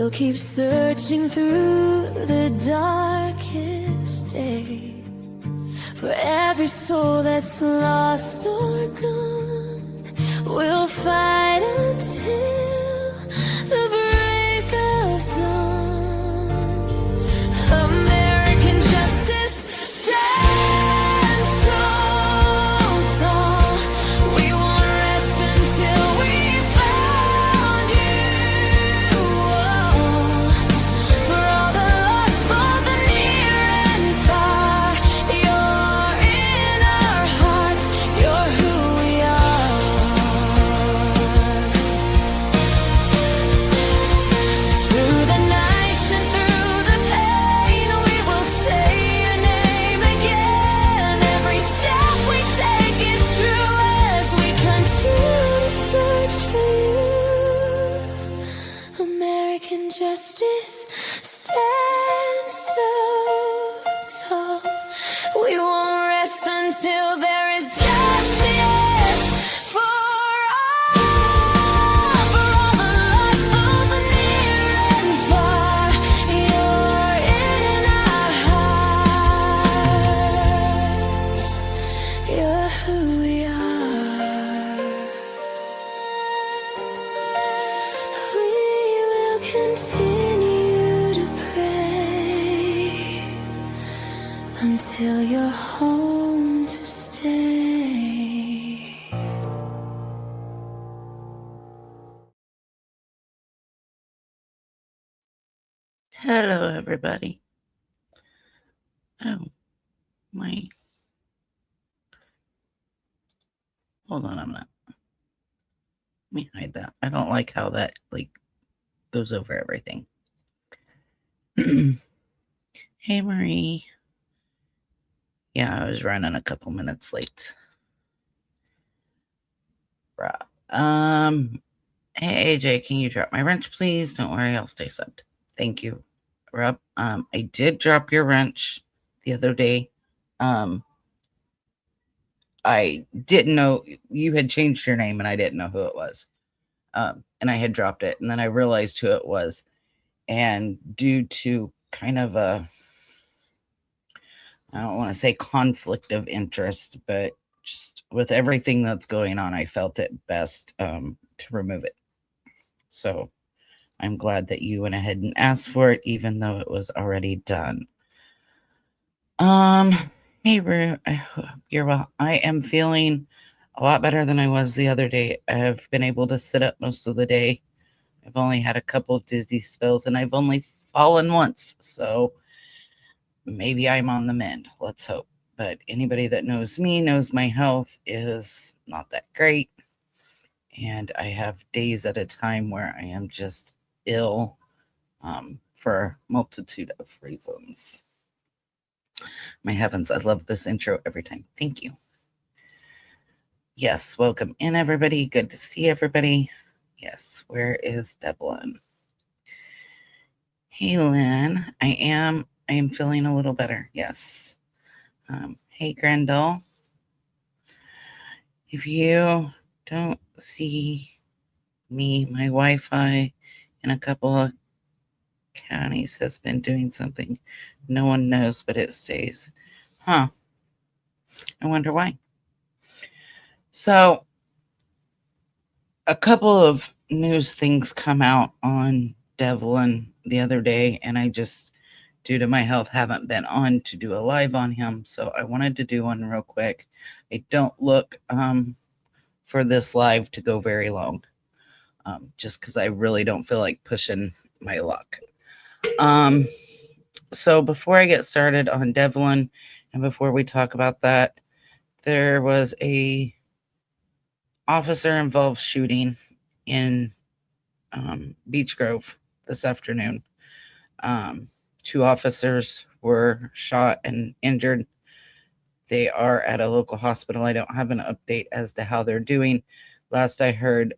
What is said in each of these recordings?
We'll keep searching through the darkest day for every soul that's lost or gone. We'll fight until the break of dawn. American justice stands so tall. We won't rest until we found you. For all the lost, both the near and far, you're in our hearts, you're who we are. Through the nights and through the pain, we will say your name again. Every step we take is true as we continue to search for you. American justice stands so tall. We won't rest until there is justice for all the lost, both near and far. You're in our hearts. You're who we are. We will continue to pray until you're home to stay. Hello, everybody. Oh, my. Hold on a minute. Let me hide that. I don't like how that, goes over everything. Hey, Marie. Yeah, I was running a couple minutes late. Right. Hey, AJ, can you drop my wrench, please? Don't worry, I'll stay subbed. Thank you, Rob. I did drop your wrench the other day. I didn't know you had changed your name, and I didn't know who it was. And I had dropped it, and then I realized who it was. And due to kind of I don't want to say conflict of interest, but just with everything that's going on, I felt it best to remove it. So I'm glad that you went ahead and asked for it, even though it was already done. Hey, Rue, I hope you're well. I am feeling a lot better than I was the other day. I have been able to sit up most of the day. I've only had a couple of dizzy spells, and I've only fallen once. So maybe I'm on the mend. Let's hope. But anybody that knows me knows my health is not that great. And I have days at a time where I am just ill for a multitude of reasons. My heavens, I love this intro every time. Thank you. Yes, welcome in, everybody. Good to see everybody. Yes, where is Devlin? Hey, Lynn. I am feeling a little better. Yes. Hey, Grendel. If you don't see me, my Wi-Fi in a couple of counties has been doing something. No one knows, but it stays. Huh. I wonder why. So, a couple of news things come out on Devlin the other day, and I just, due to my health, haven't been on to do a live on him. So I wanted to do one real quick. I don't look for this live to go very long, just because I really don't feel like pushing my luck. So before I get started on Devlin, and before we talk about that, there was a officer involved shooting in Beach Grove this afternoon. 2 officers were shot and injured. They are at a local hospital. I don't have an update as to how they're doing. Last I heard,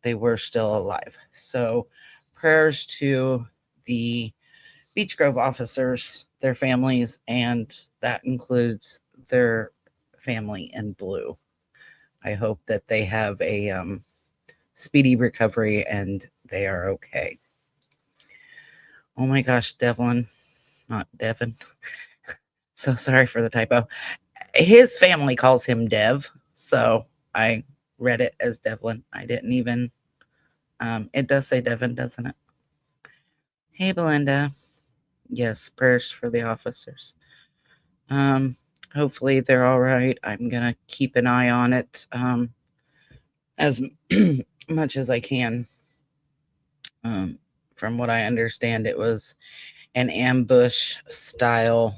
they were still alive. So prayers to the Beach Grove officers, their families, and that includes their family in blue. I hope that they have a speedy recovery and they are okay. Oh my gosh, Devlin, not Devin. So sorry for the typo. His family calls him Dev, so I read it as Devlin. I didn't even. It does say Devin, doesn't it? Hey, Belinda. Yes, prayers for the officers. Um, Hopefully they're all right. I'm gonna keep an eye on it as much as I can. Um, from what I understand, it was an ambush style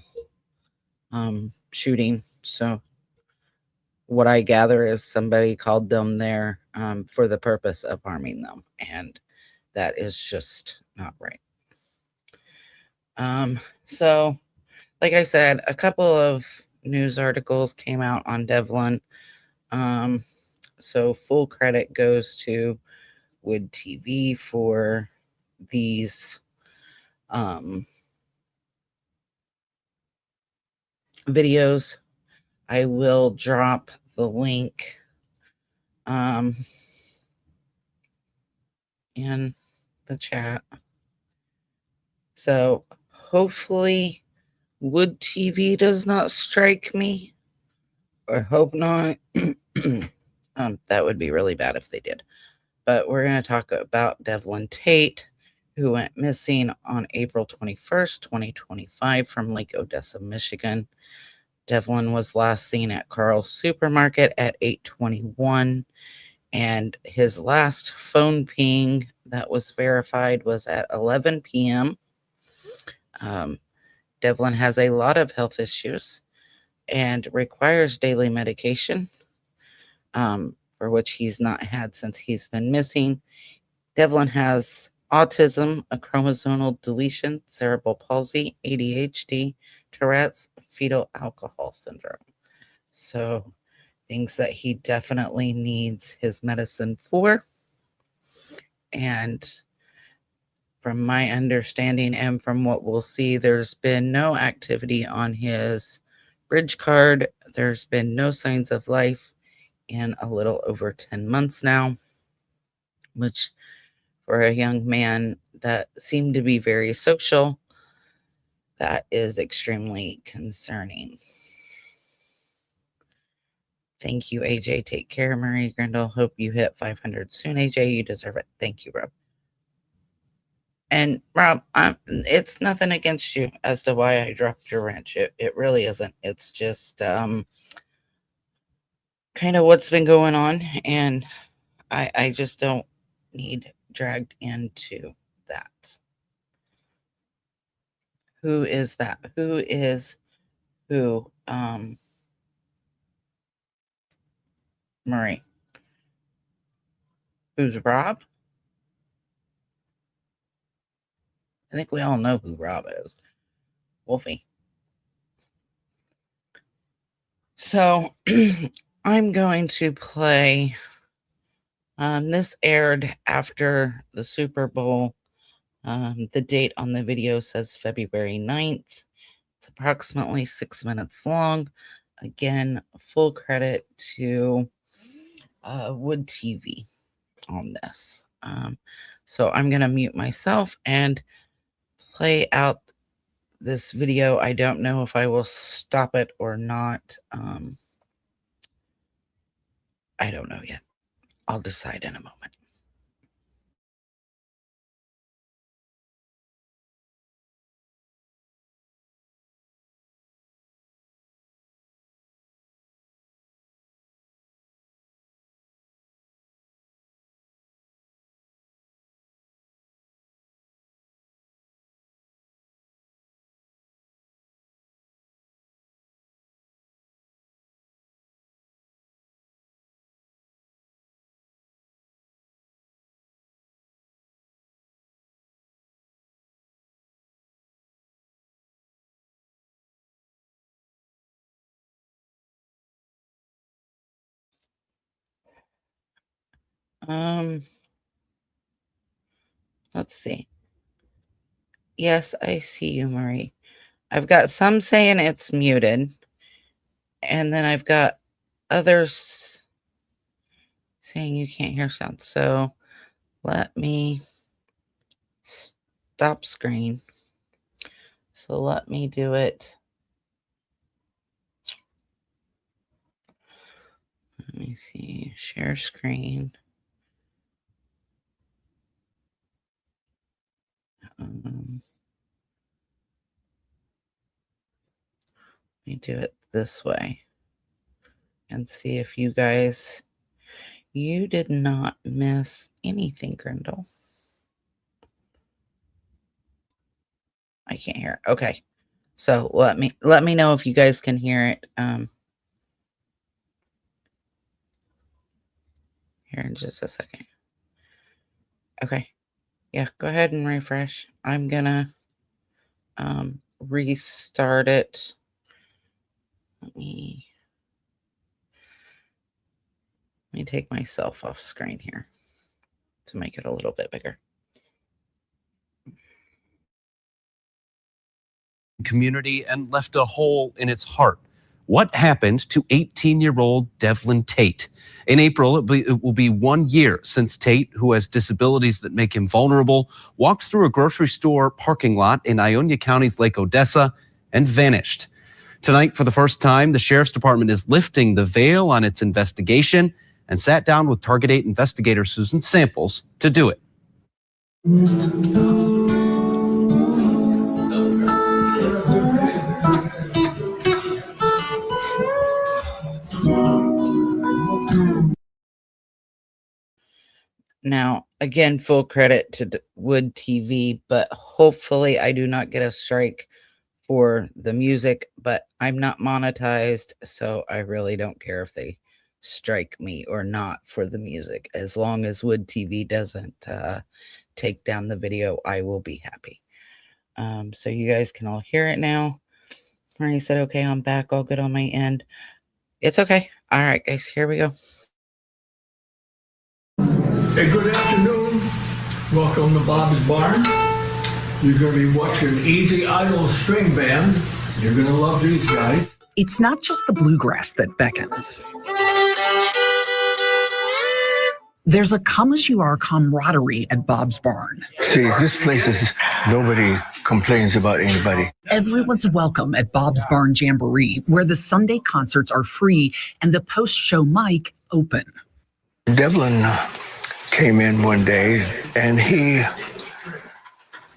shooting. So what I gather is somebody called them there for the purpose of harming them, and that is just not right. So, like I said, a couple of news articles came out on Devlin. Um, so full credit goes to Wood TV for these um, videos. I will drop the link um, in the chat. So hopefully Wood TV does not strike me. I hope not. That would be really bad if they did. But we're going to talk about Devlin Tait, who went missing on April 21st, 2025 from Lake Odessa, Michigan. Devlin was last seen at Carl's Supermarket at 8:21, and his last phone ping that was verified was at 11 p.m. Devlin has a lot of health issues and requires daily medication, for which he's not had since he's been missing. Devlin has autism, a chromosomal deletion, cerebral palsy, ADHD, Tourette's, fetal alcohol syndrome. So, things that he definitely needs his medicine for. And from my understanding and from what we'll see, there's been no activity on his bridge card. There's been no signs of life in a little over 10 months now, which for a young man that seemed to be very social, that is extremely concerning. Thank you, AJ. Take care, Marie Grindle. Hope you hit 500 soon, AJ. You deserve it. Thank you, Rob. And Rob, it's nothing against you as to why I dropped your wrench. It really isn't. It's just kind of what's been going on, and I just don't need dragged into that. Who is that? Who is who? Marie. Who's Rob? I think we all know who Rob is. Wolfie. So I'm going to play. This aired after the Super Bowl. The date on the video says February 9th. It's approximately 6 minutes long. Again, full credit to Wood TV on this. So I'm going to mute myself and play out this video. I don't know if I will stop it or not. I don't know yet. I'll decide in a moment. Um, let's see. Yes, I see you, Marie. I've got some saying it's muted, and then I've got others saying you can't hear sound. So let me stop stop screen. So let me do it. Let me see. Share screen. Let me do it this way and see if you guys, you did not miss anything, Grindle. I can't hear it. Okay. So let me know if you guys can hear it. Here in just a second. Okay. Yeah, go ahead and refresh. I'm gonna restart it. Let me take myself off screen here to make it a little bit bigger. Community and left a hole in its heart. What happened to 18-year-old Devlin Tait? In April, it will be 1 year since Tait, who has disabilities that make him vulnerable, walked through a grocery store parking lot in Ionia County's Lake Odessa and vanished. Tonight, for the first time, the Sheriff's Department is lifting the veil on its investigation and sat down with Target 8 investigator Susan Samples to do it. Now, again, full credit to Wood TV, but hopefully I do not get a strike for the music, but I'm not monetized, so I really don't care if they strike me or not for the music. As long as Wood TV doesn't take down the video, I will be happy. So you guys can all hear it now. I said, okay, I'm back, all good on my end. It's okay. All right, guys, here we go. Hey, good afternoon. Welcome to Bob's Barn. You're going to be watching Easy Idle String Band. You're going to love these guys. It's not just the bluegrass that beckons. There's a come-as-you-are camaraderie at Bob's Barn. See, this place is, nobody complains about anybody. Everyone's welcome at Bob's Barn Jamboree, where the Sunday concerts are free and the post-show mic open. Devlin came in one day and he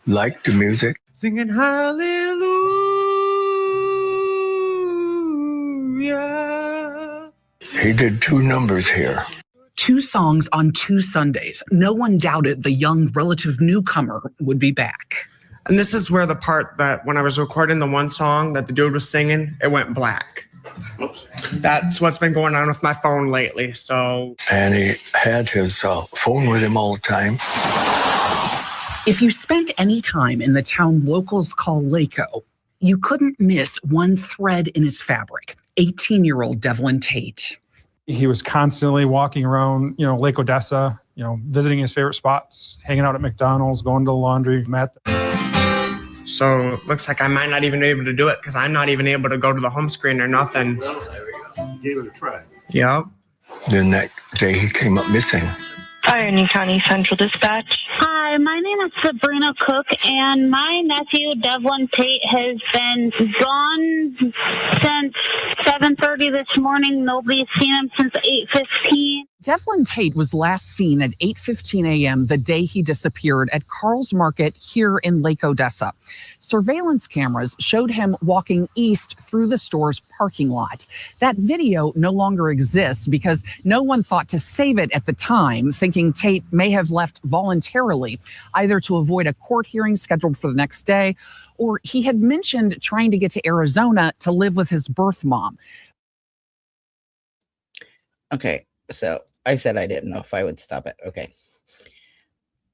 liked the music. Singing hallelujah. He did 2 numbers here. 2 songs on 2 Sundays. No one doubted the young relative newcomer would be back. And this is where the part that when I was recording the one song that the dude was singing, it went black. That's what's been going on with my phone lately. So, And he had his phone with him all the time. If you spent any time in the town locals call Laco, you couldn't miss one thread in its fabric. 18-year-old Devlin Tait. He was constantly walking around, Lake Odessa, visiting his favorite spots, hanging out at McDonald's, going to the laundromat. So it looks like I might not even be able to do it because I'm not even able to go to the home screen or nothing. Gave it a try. Yep. Then that day he came up missing. Ionia County Central Dispatch. Hi, my name is Sabrina Cook, and my nephew, Devlin Tait, has been gone since 7:30 this morning. Nobody's seen him since 8:15. Devlin Tait was last seen at 8:15 a.m. the day he disappeared at Carl's Market here in Lake Odessa. Surveillance cameras showed him walking east through the store's parking lot. That video no longer exists because no one thought to save it at the time, thinking Tait may have left voluntarily, either to avoid a court hearing scheduled for the next day, or he had mentioned trying to get to Arizona to live with his birth mom. Okay, so I said I didn't know if I would stop it. Okay.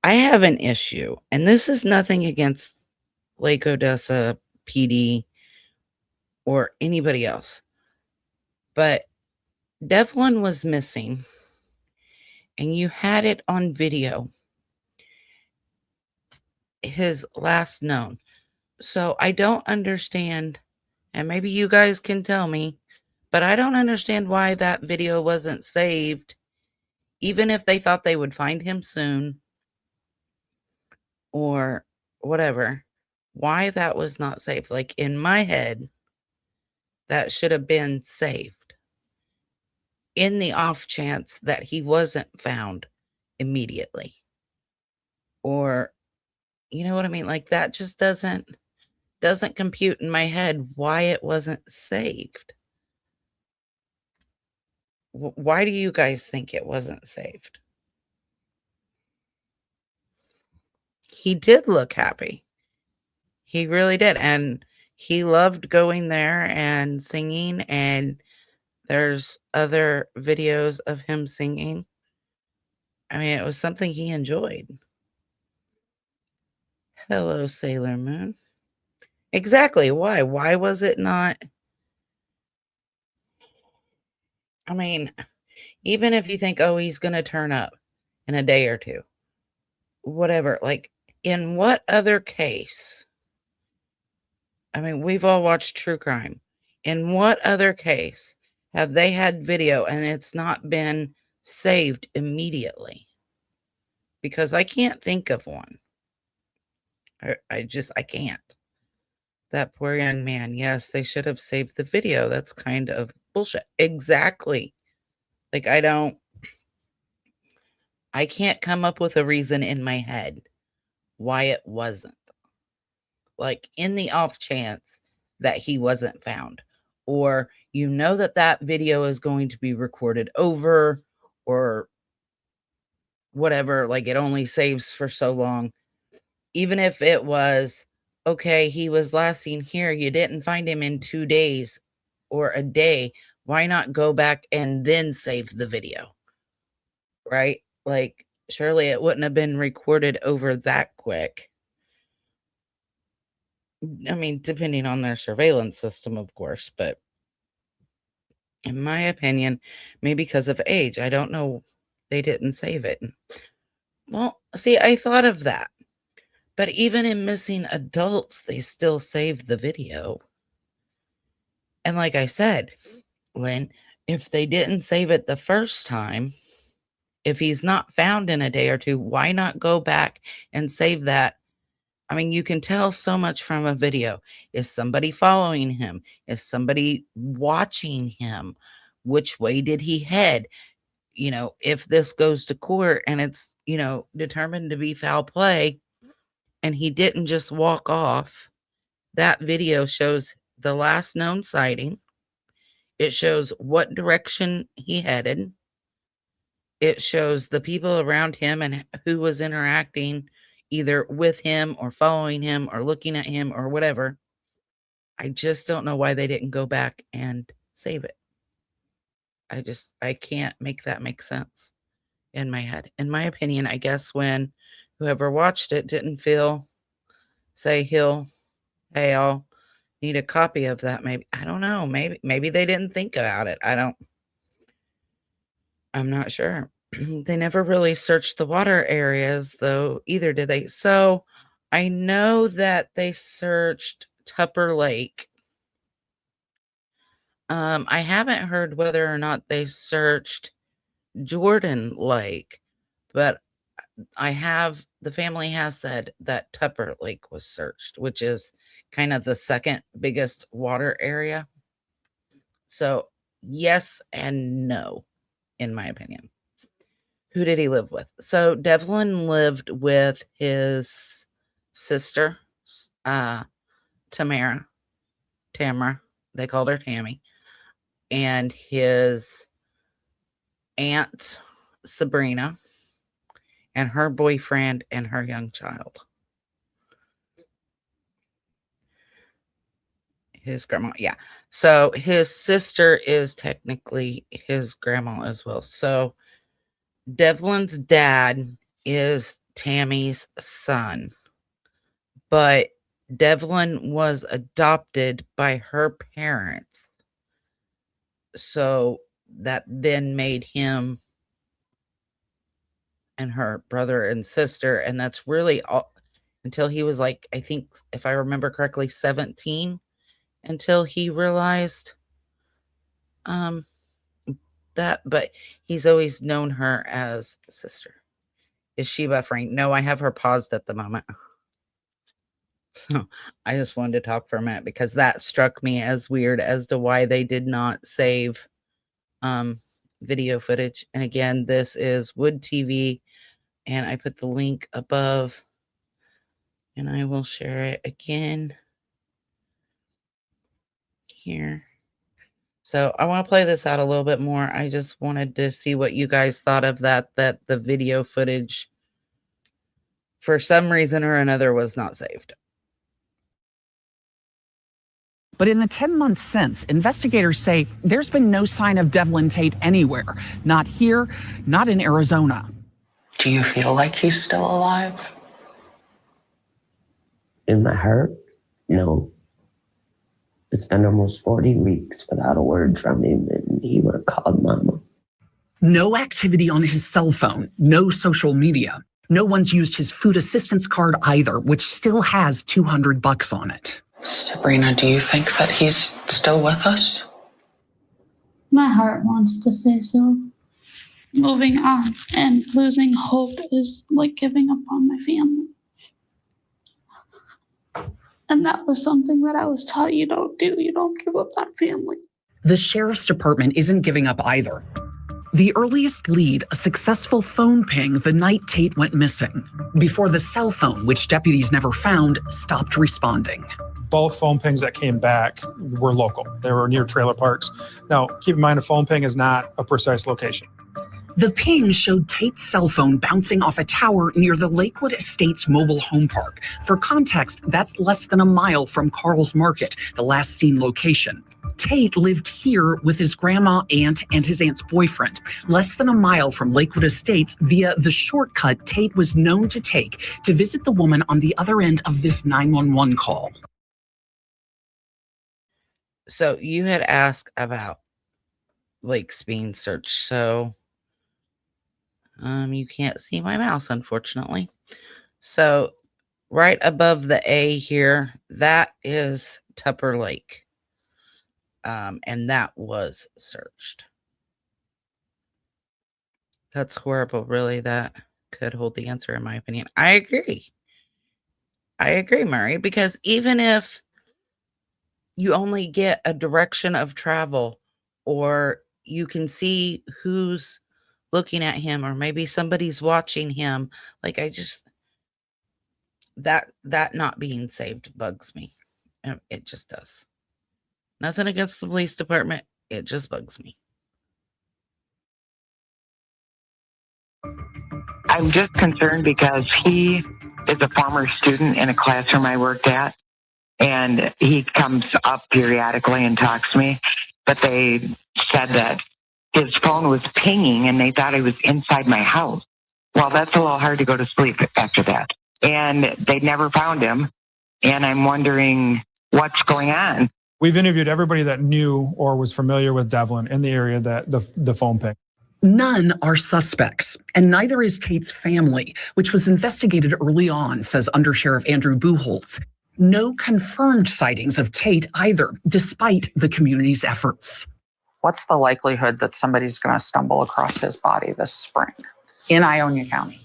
I have an issue, and this is nothing against Lake Odessa PD or anybody else, but Devlin was missing, and you had it on video, his last known. So I don't understand, and maybe you guys can tell me, but I don't understand why that video wasn't saved, even if they thought they would find him soon, or whatever, why that was not saved. Like in my head, that should have been saved in the off chance that he wasn't found immediately. Or, you know what I mean? Like that just doesn't compute in my head why it wasn't saved. Why do you guys think it wasn't saved? He did look happy. He really did. And he loved going there and singing. And there's other videos of him singing. I mean, it was something he enjoyed. Hello, Sailor Moon. Exactly. Why? Why was it not? I mean, even if you think, oh, he's going to turn up in a day or two, whatever. Like, in what other case? I mean, we've all watched true crime. In what other case have they had video and it's not been saved immediately? Because I can't think of one. I can't. That poor young man. Yes, they should have saved the video. That's kind of bullshit. Exactly. Like, I can't come up with a reason in my head why it wasn't. Like, in the off chance that he wasn't found, or you know that video is going to be recorded over, or whatever, like it only saves for so long. Even if it was, okay, he was last seen here, you didn't find him in 2 days or a day, why not go back and then save the video? Right? Like, surely it wouldn't have been recorded over that quick. I mean, depending on their surveillance system, of course, but in my opinion, maybe because of age, I don't know, they didn't save it. Well, see, I thought of that. But even in missing adults, they still save the video. And like I said, if they didn't save it the first time, if he's not found in a day or two, why not go back and save that? I mean, you can tell so much from a video. Is somebody following him? Is somebody watching him? Which way did he head? You know, if this goes to court and it's, determined to be foul play and he didn't just walk off, that video shows the last known sighting. It shows what direction he headed. It shows the people around him and who was interacting either with him or following him or looking at him or whatever. I just don't know why they didn't go back and save it. I can't make that make sense in my head. In my opinion, I guess when whoever watched it didn't say hey, I'll need a copy of that. Maybe, I don't know. Maybe they didn't think about it. I'm not sure. They never really searched the water areas though either, did they? So I know that they searched Tupper Lake. I haven't heard whether or not they searched Jordan Lake, but the family has said that Tupper Lake was searched, which is kind of the second biggest water area. So yes and no, in my opinion. Who did he live with? So Devlin lived with his sister, Tamara. They called her Tammy. And his aunt, Sabrina, and her boyfriend and her young child. His grandma, yeah. So his sister is technically his grandma as well. So Devlin's dad is Tammy's son, but Devlin was adopted by her parents. So that then made him and her brother and sister. And that's really all until he was like, I think, if I remember correctly, 17, until he realized that. But he's always known her as sister. Is she buffering? No, I have her paused at the moment. So I just wanted to talk for a minute because that struck me as weird as to why they did not save video footage. And again, this is Wood TV, and I put the link above, and I will share it again here. So I want to play this out a little bit more. I just wanted to see what you guys thought of that the video footage, for some reason or another, was not saved. But in the 10 months since, investigators say there's been no sign of Devlin Tait anywhere. Not here, not in Arizona. Do you feel like he's still alive? In my heart, no. It's been almost 40 weeks without a word from him, and he would have called Mama. No activity on his cell phone, no social media. No one's used his food assistance card either, which still has $200 on it. Sabrina, do you think that he's still with us? My heart wants to say so. Moving on and losing hope is like giving up on my family. And that was something that I was taught you don't do. You don't give up on family. The sheriff's department isn't giving up either. The earliest lead, a successful phone ping the night Tait went missing, before the cell phone, which deputies never found, stopped responding. Both phone pings that came back were local. They were near trailer parks. Now, keep in mind, a phone ping is not a precise location. The ping showed Tait's cell phone bouncing off a tower near the Lakewood Estates mobile home park. For context, that's less than a mile from Carl's Market, the last seen location. Tait lived here with his grandma, aunt, and his aunt's boyfriend, less than a mile from Lakewood Estates via the shortcut Tait was known to take to visit the woman on the other end of this 911 call. So you had asked about lakes being searched. So you can't see my mouse, unfortunately. So right above the A here, that is Tupper Lake. And that was searched. That's horrible, really. That could hold the answer, in my opinion. I agree, Murray, because even if you only get a direction of travel, or you can see who's looking at him, or maybe somebody's watching him, like that not being saved bugs me. It just does. Nothing against the police department. It just bugs me. I'm just concerned because he is a former student in a classroom I worked at, and he comes up periodically and talks to me, but they said that his phone was pinging and they thought he was inside my house. Well, that's a little hard to go to sleep after that. And they never found him, and I'm wondering what's going on. We've interviewed everybody that knew or was familiar with Devlin in the area that the phone ping. None are suspects, and neither is Tait's family, which was investigated early on, says Undersheriff Andrew Buchholz. No confirmed sightings of Tait either, despite the community's efforts. What's the likelihood that somebody's going to stumble across his body this spring in Ionia County?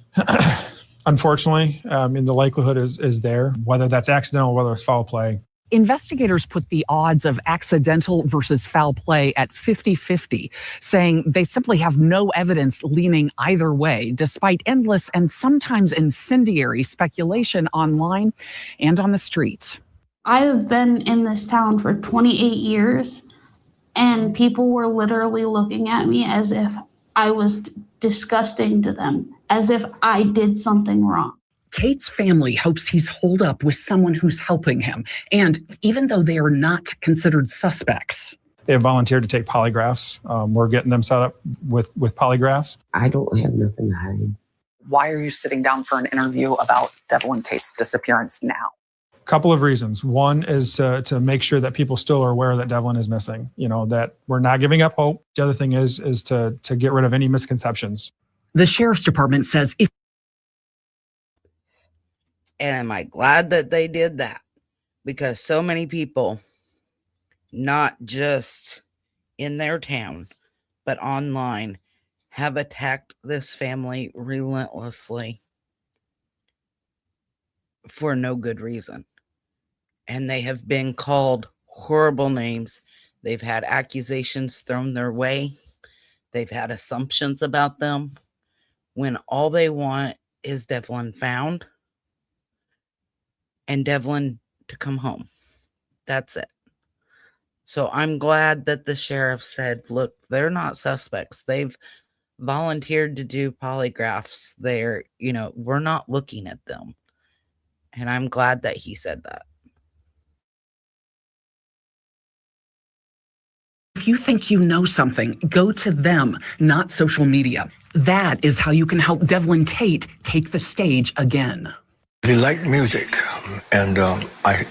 Unfortunately, the likelihood is there, whether that's accidental, whether it's foul play. Investigators put the odds of accidental versus foul play at 50-50, saying they simply have no evidence leaning either way, despite endless and sometimes incendiary speculation online and on the street. I have been in this town for 28 years, and people were literally looking at me as if I was disgusting to them, as if I did something wrong. Tait's family hopes he's holed up with someone who's helping him. And even though they are not considered suspects, they have volunteered to take polygraphs. We're getting them set up with polygraphs. I don't have nothing to hide. Why are you sitting down for an interview about Devlin Tait's disappearance now? A couple of reasons. One is to make sure that people still are aware that Devlin is missing, that we're not giving up hope. The other thing is to get rid of any misconceptions. The sheriff's department says if And am I glad that they did that? Because so many people, not just in their town, but online, have attacked this family relentlessly for no good reason. and they have been called horrible names. They've had accusations thrown their way. They've had assumptions about them when all they want is Devlin found and Devlin to come home. That's it. So I'm glad that the sheriff said, look, they're not suspects. They've volunteered to do polygraphs. We're not looking at them. And I'm glad that he said that. If you think you know something, go to them, not social media. That is how you can help Devlin Tait take the stage again. He liked music, and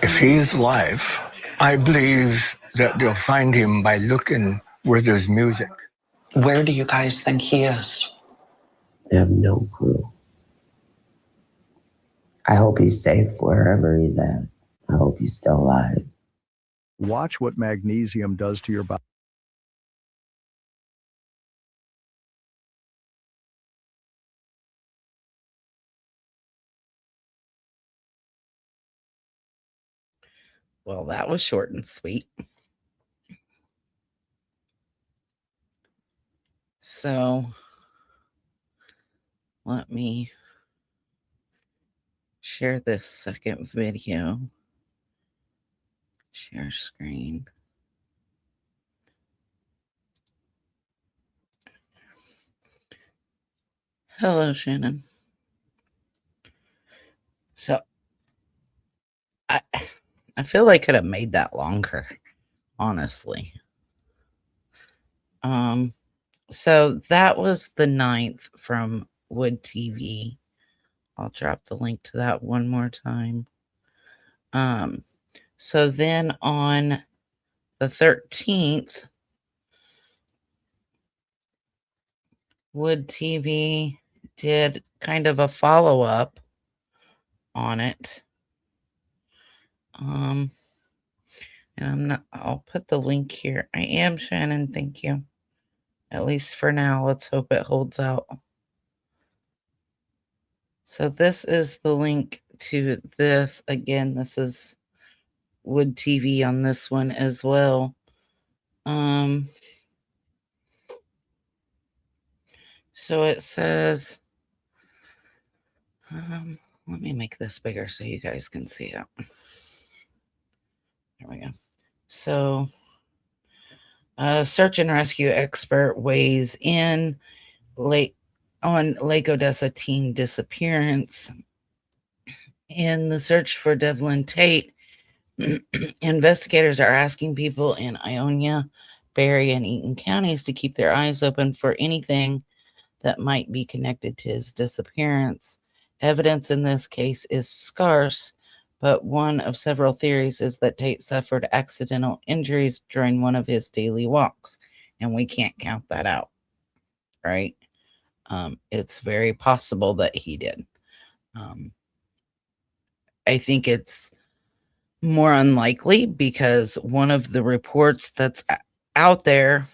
if he is alive, I believe that they'll find him by looking where there's music. Where do you guys think he is? I have no clue. I hope he's safe wherever he's at. I hope he's still alive. Watch what magnesium does to your body. Well, that was short and sweet. So let me share this second video. Share screen. Hello, Shannon. So I feel like I could have made that longer, honestly. So that was the 9th from Wood TV. I'll drop the link to that one more time. So then on the 13th, Wood TV did kind of a follow-up on it. And I'll put the link here. I am Shannon, thank you. At least for now, let's hope it holds out. So this is the link to this. Again, this is Wood TV on this one as well. So it says, let me make this bigger so you guys can see it. There we go. So, search and rescue expert weighs in on Lake Odessa teen disappearance. In the search for Devlin Tait, investigators are asking people in Ionia, Berry, and Eaton counties to keep their eyes open for anything that might be connected to his disappearance. Evidence in this case is scarce, but one of several theories is that Tait suffered accidental injuries during one of his daily walks, and we can't count that out, right? It's very possible that he did. I think it's more unlikely because one of the reports that's out there,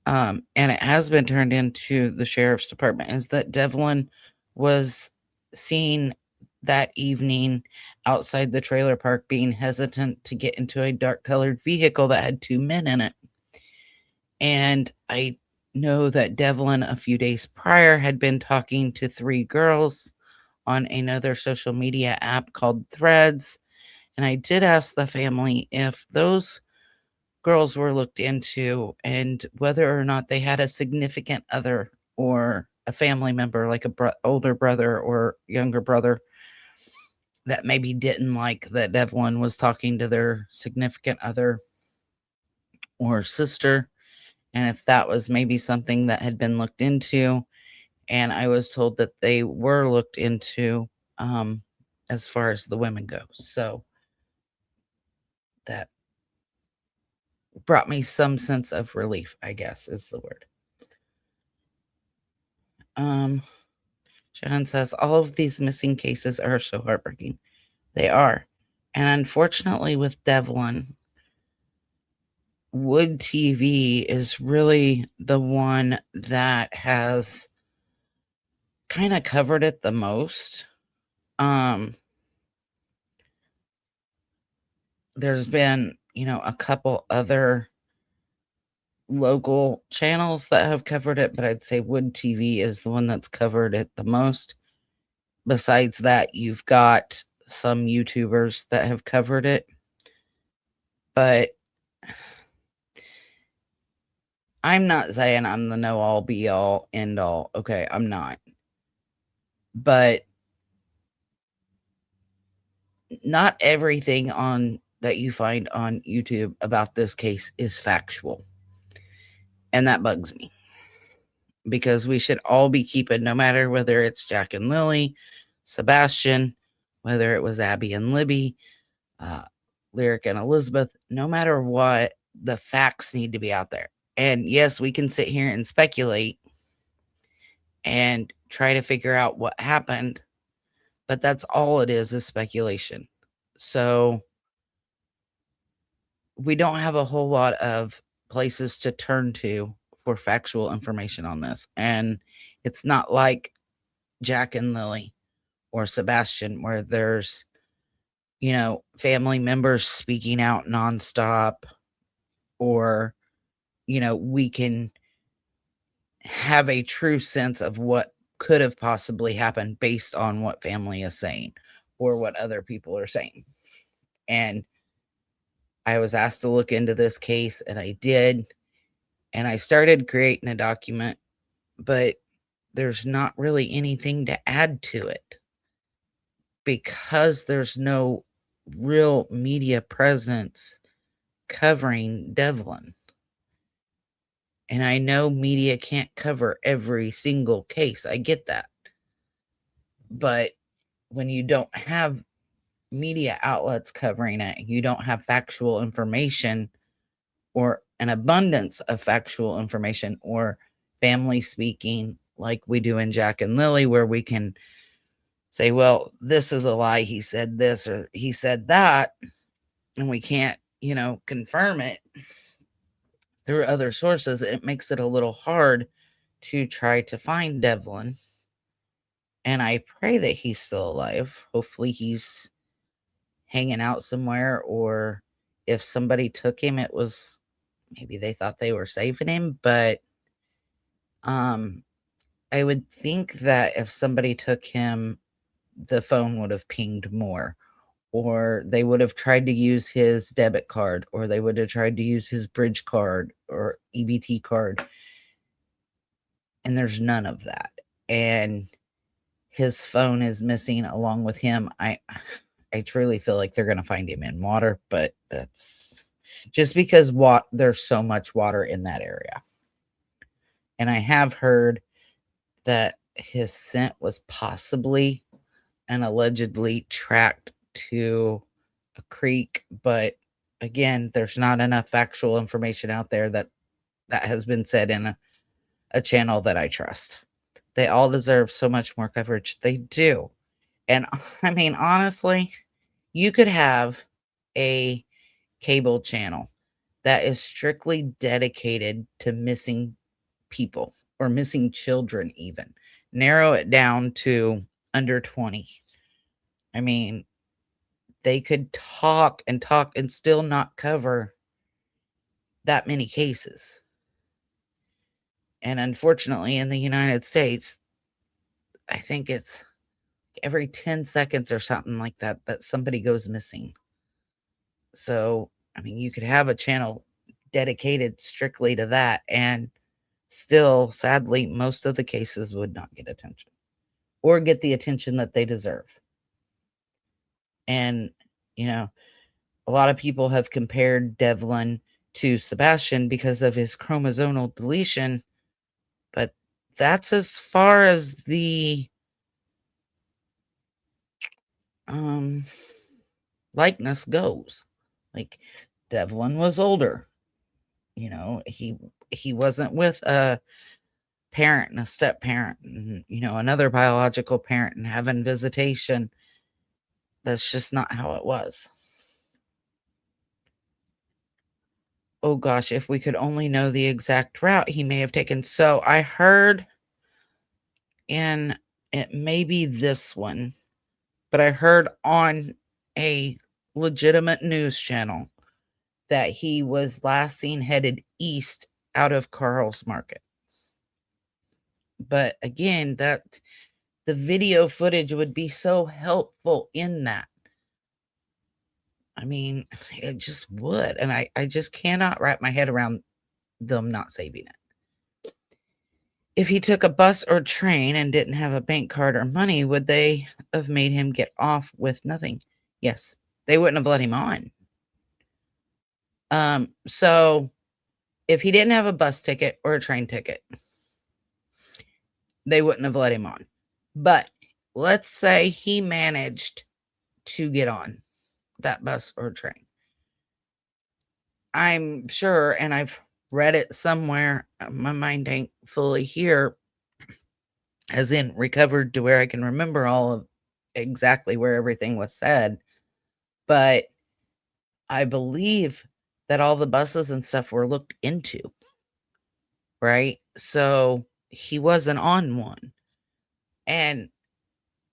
and it has been turned into the sheriff's department, is that Devlin was seen that evening outside the trailer park being hesitant to get into a dark colored vehicle that had 2 men in it. And I know that Devlin a few days prior had been talking to 3 girls on another social media app called Threads. And I did ask the family if those girls were looked into and whether or not they had a significant other or a family member, like a older brother or younger brother, that maybe didn't like that Devlin was talking to their significant other or sister, and if that was maybe something that had been looked into. And I was told that they were looked into as far as the women go. So that brought me some sense of relief, I guess is the word. Shannon says, all of these missing cases are so heartbreaking. They are. And unfortunately with Devlin, Wood TV is really the one that has kind of covered it the most. there's been, a couple other local channels that have covered it, but I'd say Wood TV is the one that's covered it the most. Besides that, you've got some YouTubers that have covered it, but I'm not saying I'm the know all be all end all. Okay, I'm not. But not everything on that you find on YouTube about this case is factual. And that bugs me. Because we should all be keeping, no matter whether it's Jack and Lily, Sebastian, whether it was Abby and Libby, Lyric and Elizabeth, no matter what, the facts need to be out there. And yes, we can sit here and speculate and try to figure out what happened, but that's all it is speculation. So we don't have a whole lot of places to turn to for factual information on this. And it's not like Jack and Lily or Sebastian, where there's, family members speaking out nonstop, or, we can have a true sense of what could have possibly happened based on what family is saying or what other people are saying. And I was asked to look into this case, and I did. And I started creating a document, but there's not really anything to add to it because there's no real media presence covering Devlin. And I know media can't cover every single case. I get that. But when you don't have media outlets covering it, you don't have factual information or an abundance of factual information or family speaking like we do in Jack and Lily, where we can say, well, this is a lie. He said this or he said that. And we can't, confirm it through other sources. It makes it a little hard to try to find Devlin. And I pray that he's still alive. Hopefully he's hanging out somewhere, or if somebody took him, it was maybe they thought they were saving him. But I would think that if somebody took him, the phone would have pinged more, or they would have tried to use his debit card, or they would have tried to use his bridge card or EBT card. And there's none of that. And his phone is missing along with him. I truly feel like they're going to find him in water, but that's just because there's so much water in that area. And I have heard that his scent was possibly and allegedly tracked to a creek, but again, there's not enough factual information out there that has been said in a channel that I trust. They all deserve so much more coverage. They do. And I mean, honestly, you could have a cable channel that is strictly dedicated to missing people or missing children, even narrow it down to under 20. I mean, they could talk and still not cover that many cases. And unfortunately, in the United States, I think it's every 10 seconds or something like that somebody goes missing. So, I mean, you could have a channel dedicated strictly to that, and still, sadly, most of the cases would not get attention or get the attention that they deserve. And, a lot of people have compared Devlin to Sebastian because of his chromosomal deletion, but that's as far as the likeness goes. Like, Devlin was older. He wasn't with a parent and a step parent and, another biological parent and having visitation. That's just not how it was. Oh gosh, if we could only know the exact route he may have taken. So I heard, and it may be this one, but I heard on a legitimate news channel that he was last seen headed east out of Carl's Market. But again, that the video footage would be so helpful in that. I mean, it just would. And I just cannot wrap my head around them not saving it. If he took a bus or train and didn't have a bank card or money, would they have made him get off with nothing? Yes, they wouldn't have let him on. So if he didn't have a bus ticket or a train ticket, they wouldn't have let him on. But let's say he managed to get on that bus or train. I'm sure, and I've read it somewhere, my mind ain't fully here, as in recovered to where I can remember all of exactly where everything was said. But I believe that all the buses and stuff were looked into, right? So he wasn't on one. And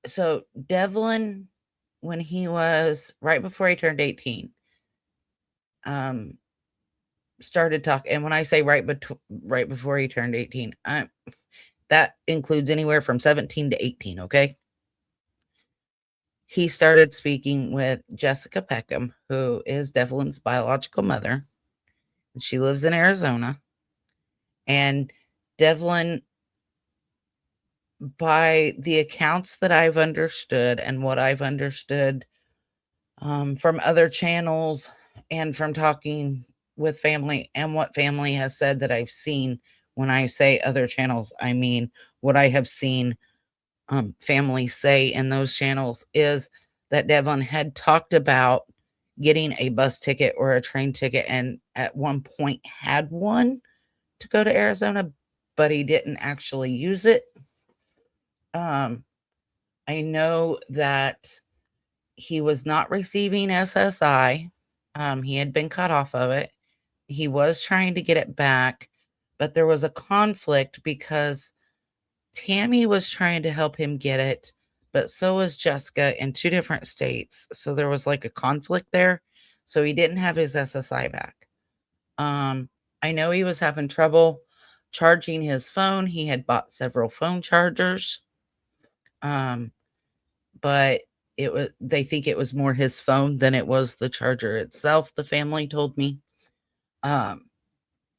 so Devlin, when he was right before he turned 18, started talking. And when I say right before he turned 18, that includes anywhere from 17 to 18, okay? He started speaking with Jessica Peckham, who is Devlin's biological mother. She lives in Arizona. And Devlin, by the accounts that I've understood and what I've understood from other channels and from talking with family and what family has said that I've seen, when I say other channels, I mean what I have seen family say in those channels, is that Devlin had talked about getting a bus ticket or a train ticket, and at one point had one to go to Arizona, but he didn't actually use it. I know that he was not receiving SSI. He had been cut off of it. He was trying to get it back, but there was a conflict because Tammy was trying to help him get it, but so was Jessica in 2 different states. So there was like a conflict there. So he didn't have his SSI back. I know he was having trouble charging his phone. He had bought several phone chargers. But they think it was more his phone than it was the charger itself, the family told me.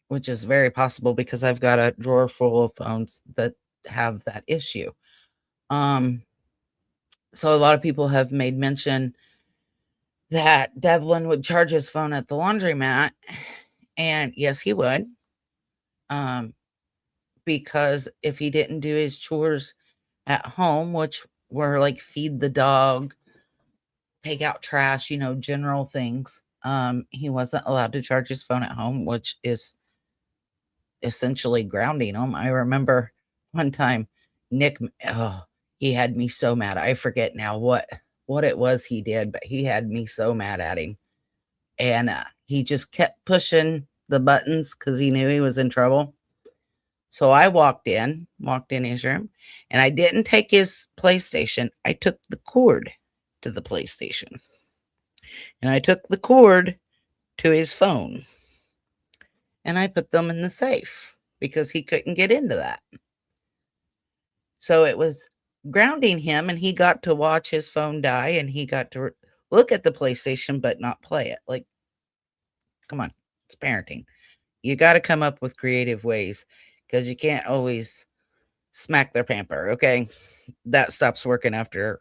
Which is very possible because I've got a drawer full of phones that have that issue. So a lot of people have made mention that Devlin would charge his phone at the laundromat, and yes, he would. Because if he didn't do his chores at home, which were like feed the dog, take out trash, general things, he wasn't allowed to charge his phone at home, which is essentially grounding him. I remember one time Nick, he had me so mad. I forget now what it was he did, but he had me so mad at him. And he just kept pushing the buttons because he knew he was in trouble. So I walked in his room, and I didn't take his PlayStation. I took the cord to the PlayStation. And I took the cord to his phone. And I put them in the safe because he couldn't get into that. So it was grounding him, and he got to watch his phone die, and he got to look at the PlayStation but not play it. Like, come on, it's parenting. You got to come up with creative ways, because you can't always smack their pamper, okay? That stops working after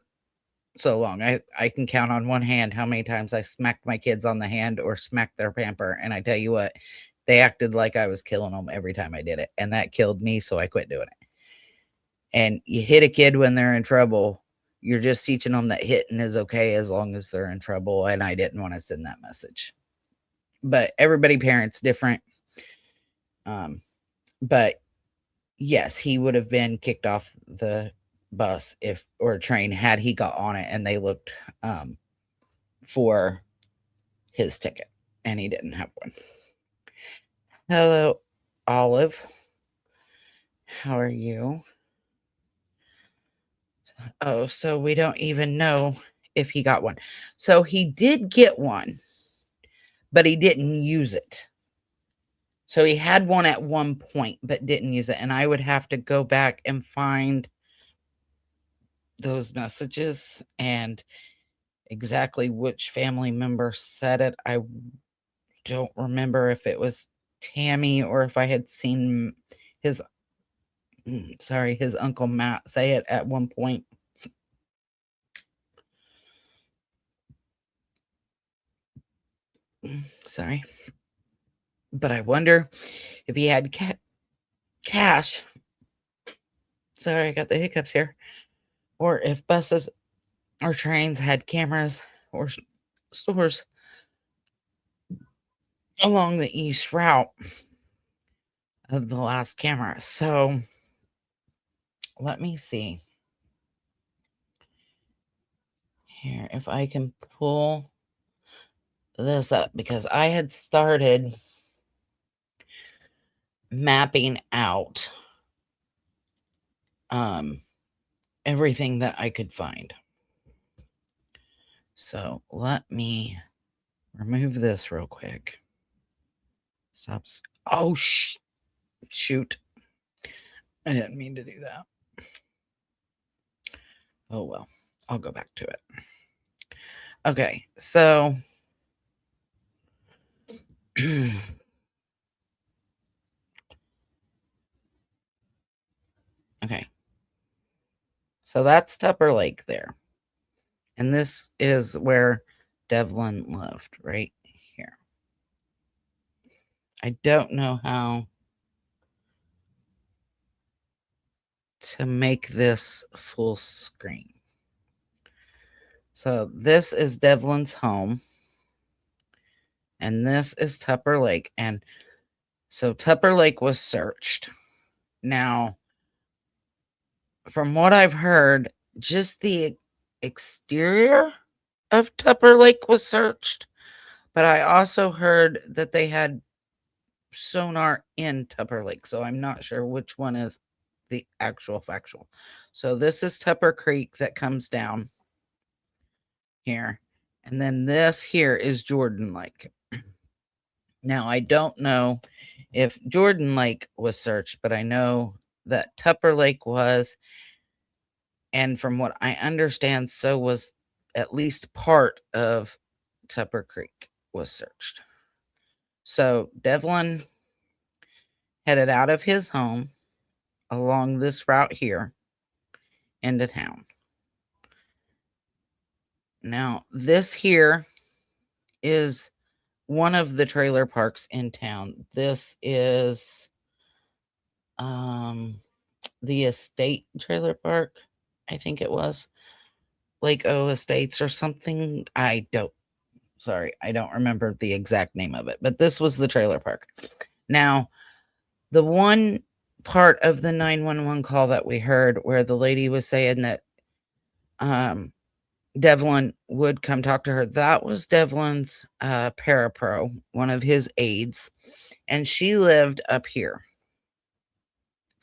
so long. I can count on one hand how many times I smacked my kids on the hand or smacked their pamper, and I tell you what, they acted like I was killing them every time I did it, and that killed me, so I quit doing it. And you hit a kid when they're in trouble, you're just teaching them that hitting is okay as long as they're in trouble, and I didn't want to send that message. But everybody parents different. But yes, he would have been kicked off the bus or train had he got on it and they looked for his ticket, and he didn't have one. Hello, Olive. How are you? Oh, so we don't even know if he got one. So he did get one, but he didn't use it. So he had one at one point, but didn't use it. And I would have to go back and find those messages and exactly which family member said it. I don't remember if it was Tammy or if I had seen his Uncle Matt say it at one point. Sorry. But I wonder if he had cash. Sorry, I got the hiccups here. Or if buses or trains had cameras or stores along the east route of the last camera. So let me see here if I can pull this up, because I had started mapping out everything that I could find. So let me remove this real quick. Stops. Oh, shoot. I didn't mean to do that. Oh, well, I'll go back to it. Okay, so okay. So that's Tupper Lake there. And this is where Devlin lived, right here. I don't know how to make this full screen. So this is Devlin's home. And this is Tupper Lake. And so Tupper Lake was searched. Now, from what I've heard, just the exterior of Tupper Lake was searched. But I also heard that they had sonar in Tupper Lake. So I'm not sure which one is the actual factual. So this is Tupper Creek that comes down here. And then this here is Jordan Lake. Now, I don't know if Jordan Lake was searched, but I know that Tupper Lake was. And from what I understand, so was at least part of Tupper Creek was searched. So Devlin headed out of his home along this route here into town. Now, this here is one of the trailer parks in town. This is the Estate Trailer Park, I think it was. Lake O Estates or something. I don't remember the exact name of it, but this was the trailer park. Now, the one part of the 911 call that we heard where the lady was saying that Devlin would come talk to her, that was Devlin's Parra Pro, one of his aides, and she lived up here.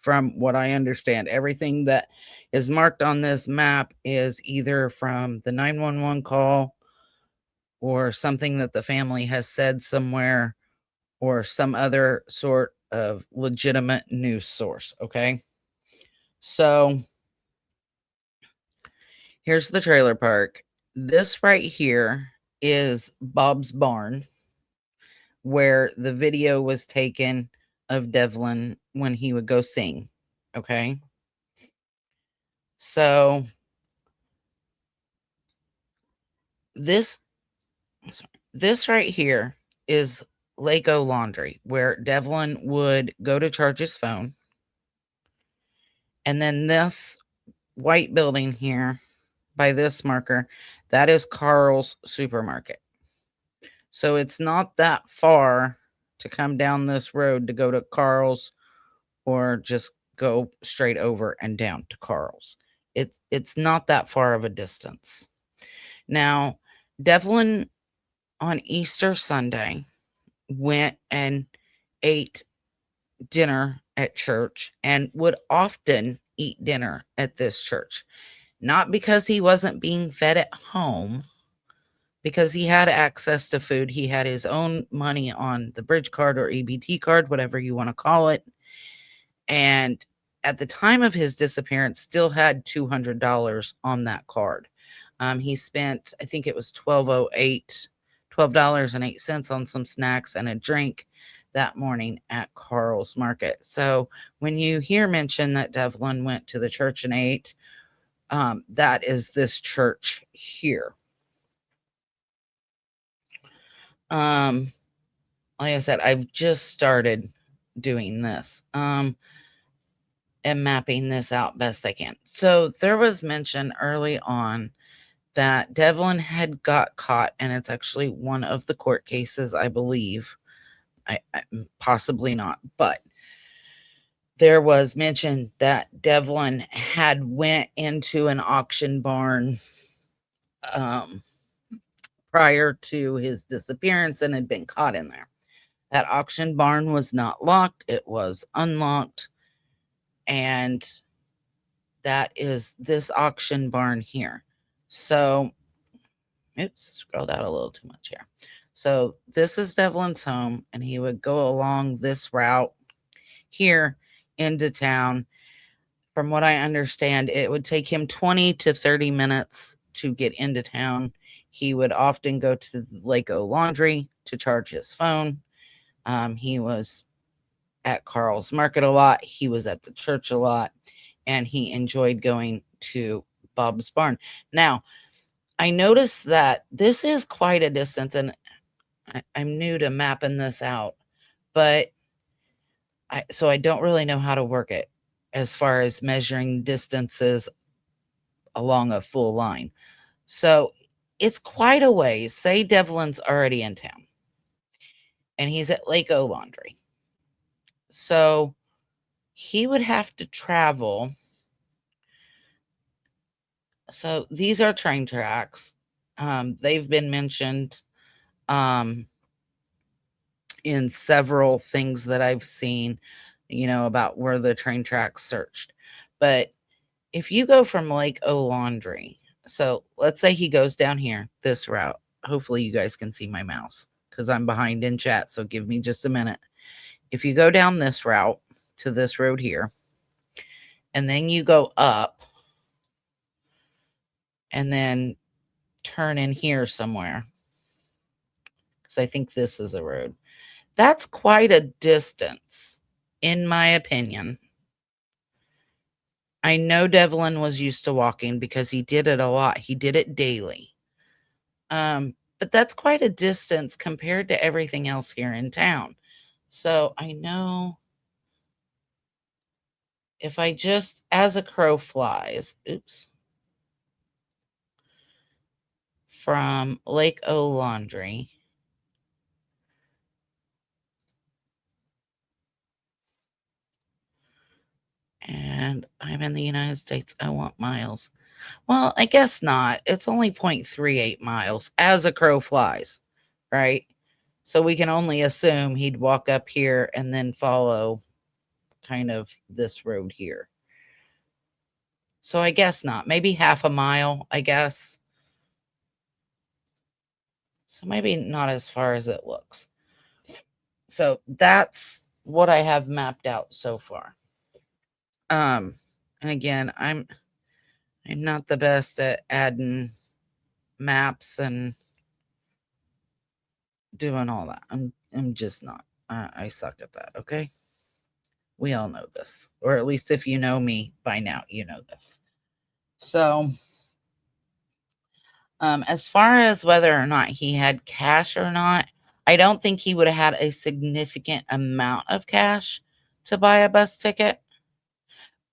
From what I understand, everything that is marked on this map is either from the 911 call or something that the family has said somewhere or some other sort of legitimate news source, okay? So here's the trailer park. This right here is Bob's barn, where the video was taken of Devlin when he would go sing, okay? So this right here is Lake O Laundry, where Devlin would go to charge his phone. And then this white building here by this marker, that is Carl's Supermarket. So it's not that far to come down this road to go to Carl's or just go straight over and down to Carl's. It's not that far of a distance. Now, Devlin on Easter Sunday went and ate dinner at church and would often eat dinner at this church. not because he wasn't being fed at home, because he had access to food. He had his own money on the bridge card or EBT card, whatever you want to call it. And at the time of his disappearance, still had $200 on that card. He spent, I think it was $12.08 on some snacks and a drink that morning at Carl's Market. So when you hear mention that Devlin went to the church and ate, that is this church here. Like I said, I've just started doing this and mapping this out best I can. So there was mention early on that Devlin had got caught, and it's actually one of the court cases, I believe. I possibly not, but there was mention that Devlin had went into an auction barn prior to his disappearance and had been caught in there. That auction barn was not locked, it was unlocked, and that is this auction barn here. So, oops, scrolled out a little too much here. So this is Devlin's home, and he would go along this route here into town. From what I understand, it would take him 20 to 30 minutes to get into town. He would often go to the Lake Laundry to charge his phone. He was at Carl's Market a lot. He was at the church a lot, and he enjoyed going to Bob's Barn. Now, I noticed that this is quite a distance, and I'm new to mapping this out, but so I don't really know how to work it as far as measuring distances along a full line. So it's quite a ways. Say Devlin's already in town and he's at Lake Laundry. So he would have to travel. So these are train tracks. They've been mentioned in several things that I've seen, about where the train tracks searched. But if you go from Lake Laundry, so let's say he goes down here, this route. Hopefully you guys can see my mouse because I'm behind in chat. So give me just a minute. If you go down this route to this road here, and then you go up and then turn in here somewhere, because I think this is a road. That's quite a distance, in my opinion. I know Devlin was used to walking because he did it a lot. He did it daily. But that's quite a distance compared to everything else here in town. So I know if I just, as a crow flies, from Lake Laundry, and I'm in the United States, I want miles. Well, I guess not. It's only 0.38 miles as a crow flies, right? So we can only assume he'd walk up here and then follow kind of this road here. So I guess not. Maybe half a mile, I guess. So maybe not as far as it looks. So that's what I have mapped out so far. And again, I'm not the best at adding maps and doing all that. I'm just not. I suck at that, okay? We all know this. Or at least if you know me by now, you know this. So, as far as whether or not he had cash or not, I don't think he would have had a significant amount of cash to buy a bus ticket.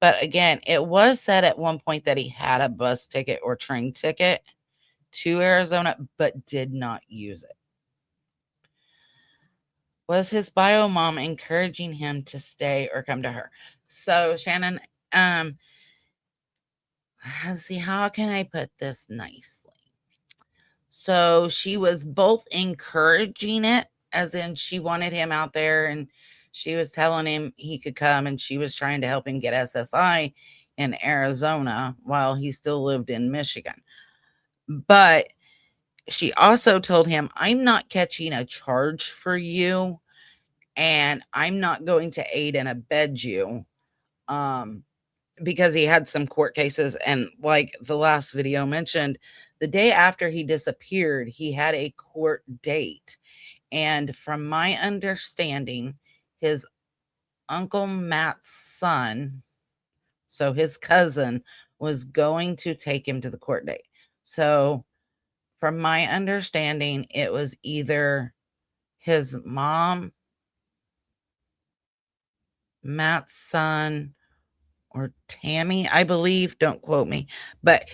But again, it was said at one point that he had a bus ticket or train ticket to Arizona, but did not use it. Was his bio mom encouraging him to stay or come to her? So, Shannon, let's see, how can I put this nicely? So she was both encouraging it, as in she wanted him out there and she was telling him he could come, and she was trying to help him get SSI in Arizona while he still lived in Michigan. But she also told him, I'm not catching a charge for you, and I'm not going to aid and abet you. Because he had some court cases, and like the last video mentioned, the day after he disappeared, he had a court date. And from my understanding, his Uncle Matt's son, so his cousin, was going to take him to the court date. So from my understanding, it was either his mom, Matt's son, or Tammy, I believe. Don't quote me. But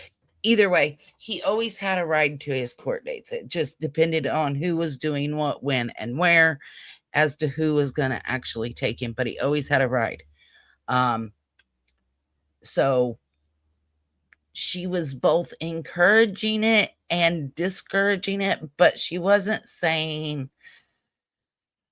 either way, he always had a ride to his court dates. It just depended on who was doing what, when, and where as to who was going to actually take him. But he always had a ride. So she was both encouraging it and discouraging it, but she wasn't saying,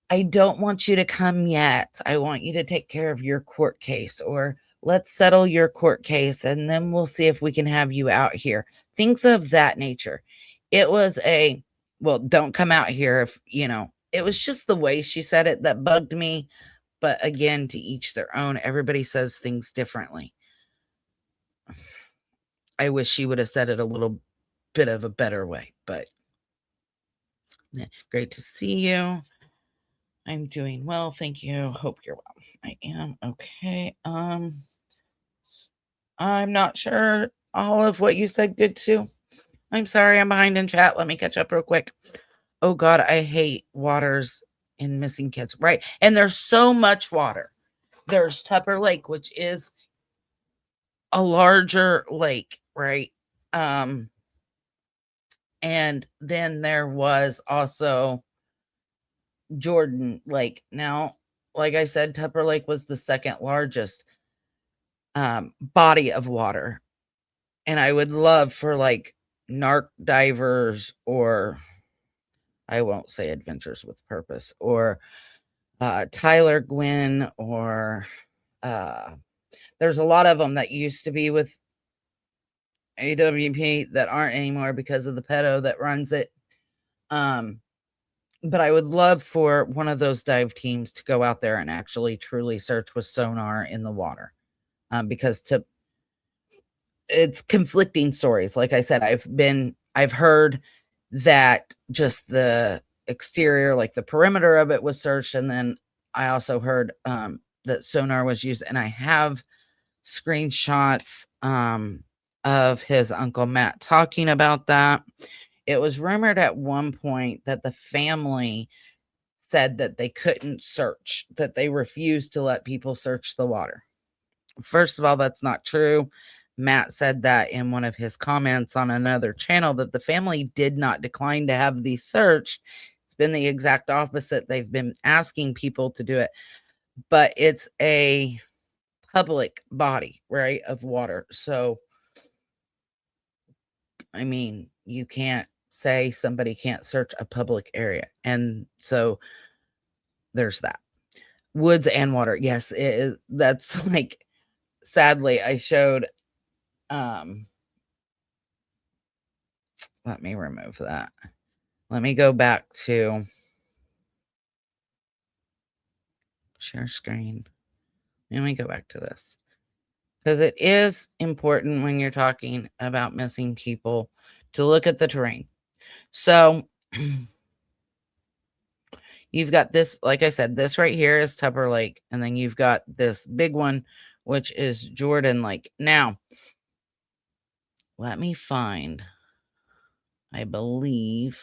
I don't want you to come yet. I want you to take care of your court case, or let's settle your court case and then we'll see if we can have you out here. Things of that nature. It was well, don't come out here if, it was just the way she said it that bugged me. But again, to each their own. Everybody says things differently. I wish she would have said it a little bit of a better way, but yeah, great to see you. I'm doing well, thank you. Hope you're well. I am okay. I'm not sure all of what you said good to. I'm sorry, I'm behind in chat. Let me catch up real quick. Oh God, I hate waters and missing kids. Right. And there's so much water. There's Tupper Lake, which is a larger lake, right? And then there was also Jordan Lake. Now, like I said, Tupper Lake was the second largest body of water. And I would love for like narc divers, or I won't say adventures with purpose, or Tyler Gwynn, or there's a lot of them that used to be with AWP that aren't anymore because of the pedo that runs it. But I would love for one of those dive teams to go out there and actually truly search with sonar in the water. Because it's conflicting stories. Like I said, I've heard that just the exterior, like the perimeter of it was searched. And then I also heard that sonar was used, and I have screenshots of his Uncle Matt talking about that. It was rumored at one point that the family said that they couldn't search, that they refused to let people search the water. First of all, that's not true. Matt said that in one of his comments on another channel, that the family did not decline to have these searched. It's been the exact opposite. They've been asking people to do it, but it's a public body, right, of water. So, I mean, you can't say somebody can't search a public area. And so there's that. Woods and water. Yes, it is. That's like, sadly, I showed, let me remove that. Let me go back to share screen. Let me go back to this, because it is important when you're talking about missing people to look at the terrain. So you've got this, like I said, this right here is Tupper Lake, and then you've got this big one, which is Jordan Lake. Now, let me find, I believe,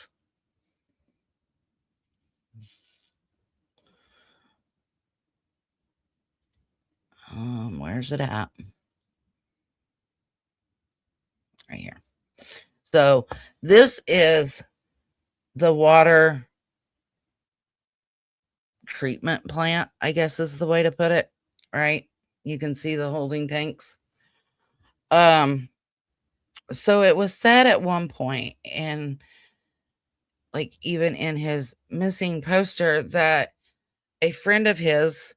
where's it at? Right here. So this is the water treatment plant, I guess is the way to put it, right? You can see the holding tanks. So it was said at one point, and like even in his missing poster, that a friend of his,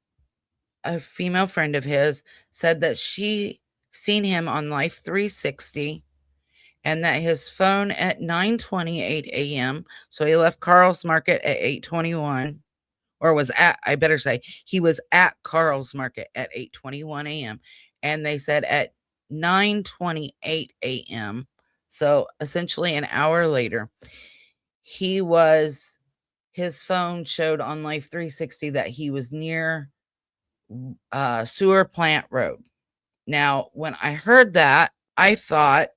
a female friend of his, said that she seen him on Life 360, and that his phone at 9:28 a.m. So he left Carl's Market at 8:21, or was at, I better say, he was at Carl's Market at 8:21 a.m. And they said at 9:28 a.m., so essentially an hour later, his phone showed on Life 360 that he was near Sewer Plant Road. Now, when I heard that, I thought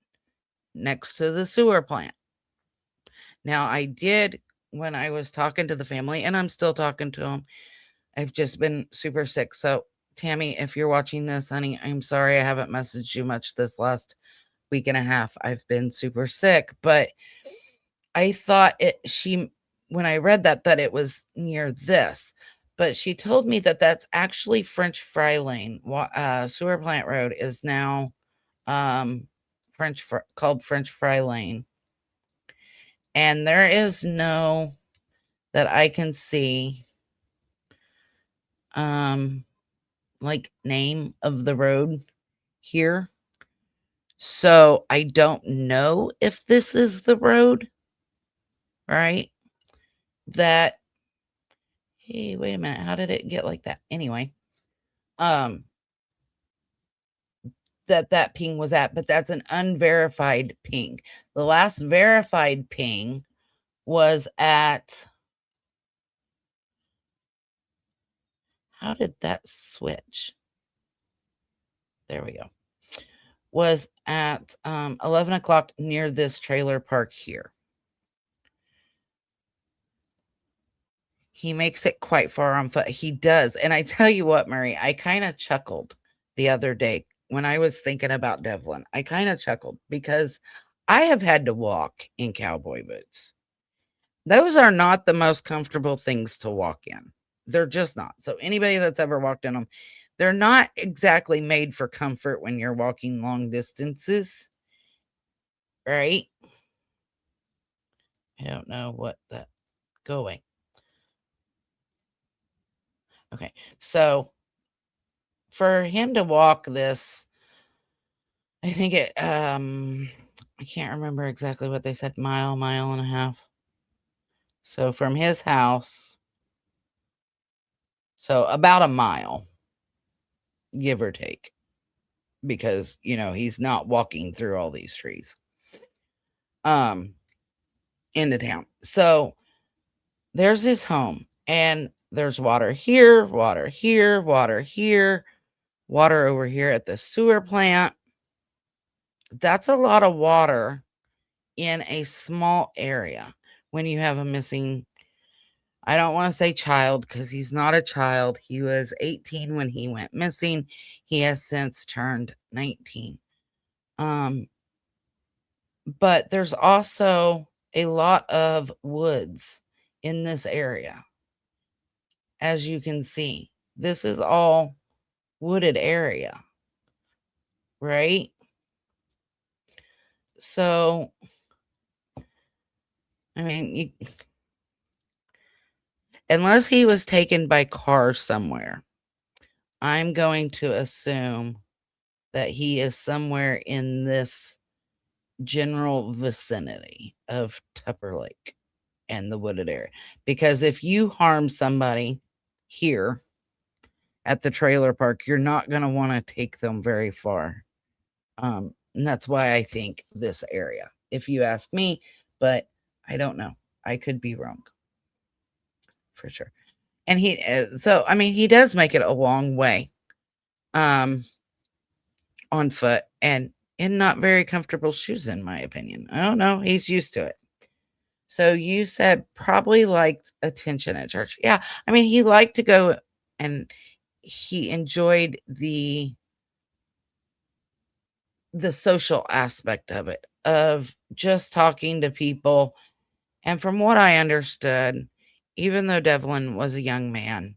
next to the sewer plant. Now, I did, when I was talking to the family, and I'm still talking to them, I've just been super sick. So, Tammy, if you're watching this, honey, I'm sorry I haven't messaged you much this last week and a half. I've been super sick, but I thought when I read that it was near this, but she told me that that's actually French Fry Lane. Sewer Plant Road is now called French Fry Lane. And there is no, that I can see, like name of the road here. So I don't know if this is the road, right? That, hey, wait a minute. How did it get like that? Anyway, that ping was at, but that's an unverified ping. The last verified ping was at, how did that switch? There we go. Was at 11 o'clock near this trailer park here. He makes it quite far on foot. He does. And I tell you what, Murray, I kind of chuckled the other day when I was thinking about Devlin. I kind of chuckled because I have had to walk in cowboy boots. Those are not the most comfortable things to walk in. They're just not. So anybody that's ever walked in them, they're not exactly made for comfort when you're walking long distances, right? I don't know what that going. Okay, so for him to walk this, I think I can't remember exactly what they said, mile and a half. So from his house, so about a mile, give or take, because, he's not walking through all these trees, into town. So there's his home, and there's water here, water here, water here, water over here at the sewer plant. That's a lot of water in a small area when you have a missing, I don't want to say child because he's not a child. He was 18 when he went missing. He has since turned 19. But there's also a lot of woods in this area. As you can see, this is all wooded area, right? So, I mean, unless he was taken by car somewhere, I'm going to assume that he is somewhere in this general vicinity of Tupper Lake and the wooded area. Because if you harm somebody here at the trailer park, you're not going to want to take them very far. And that's why I think this area, if you ask me, but I don't know. I could be wrong. For sure. And he does make it a long way on foot and in not very comfortable shoes, in my opinion. I don't know. He's used to it. So you said probably liked attention at church. Yeah. I mean, he liked to go, and he enjoyed the social aspect of it, of just talking to people. And from what I understood, even though Devlin was a young man,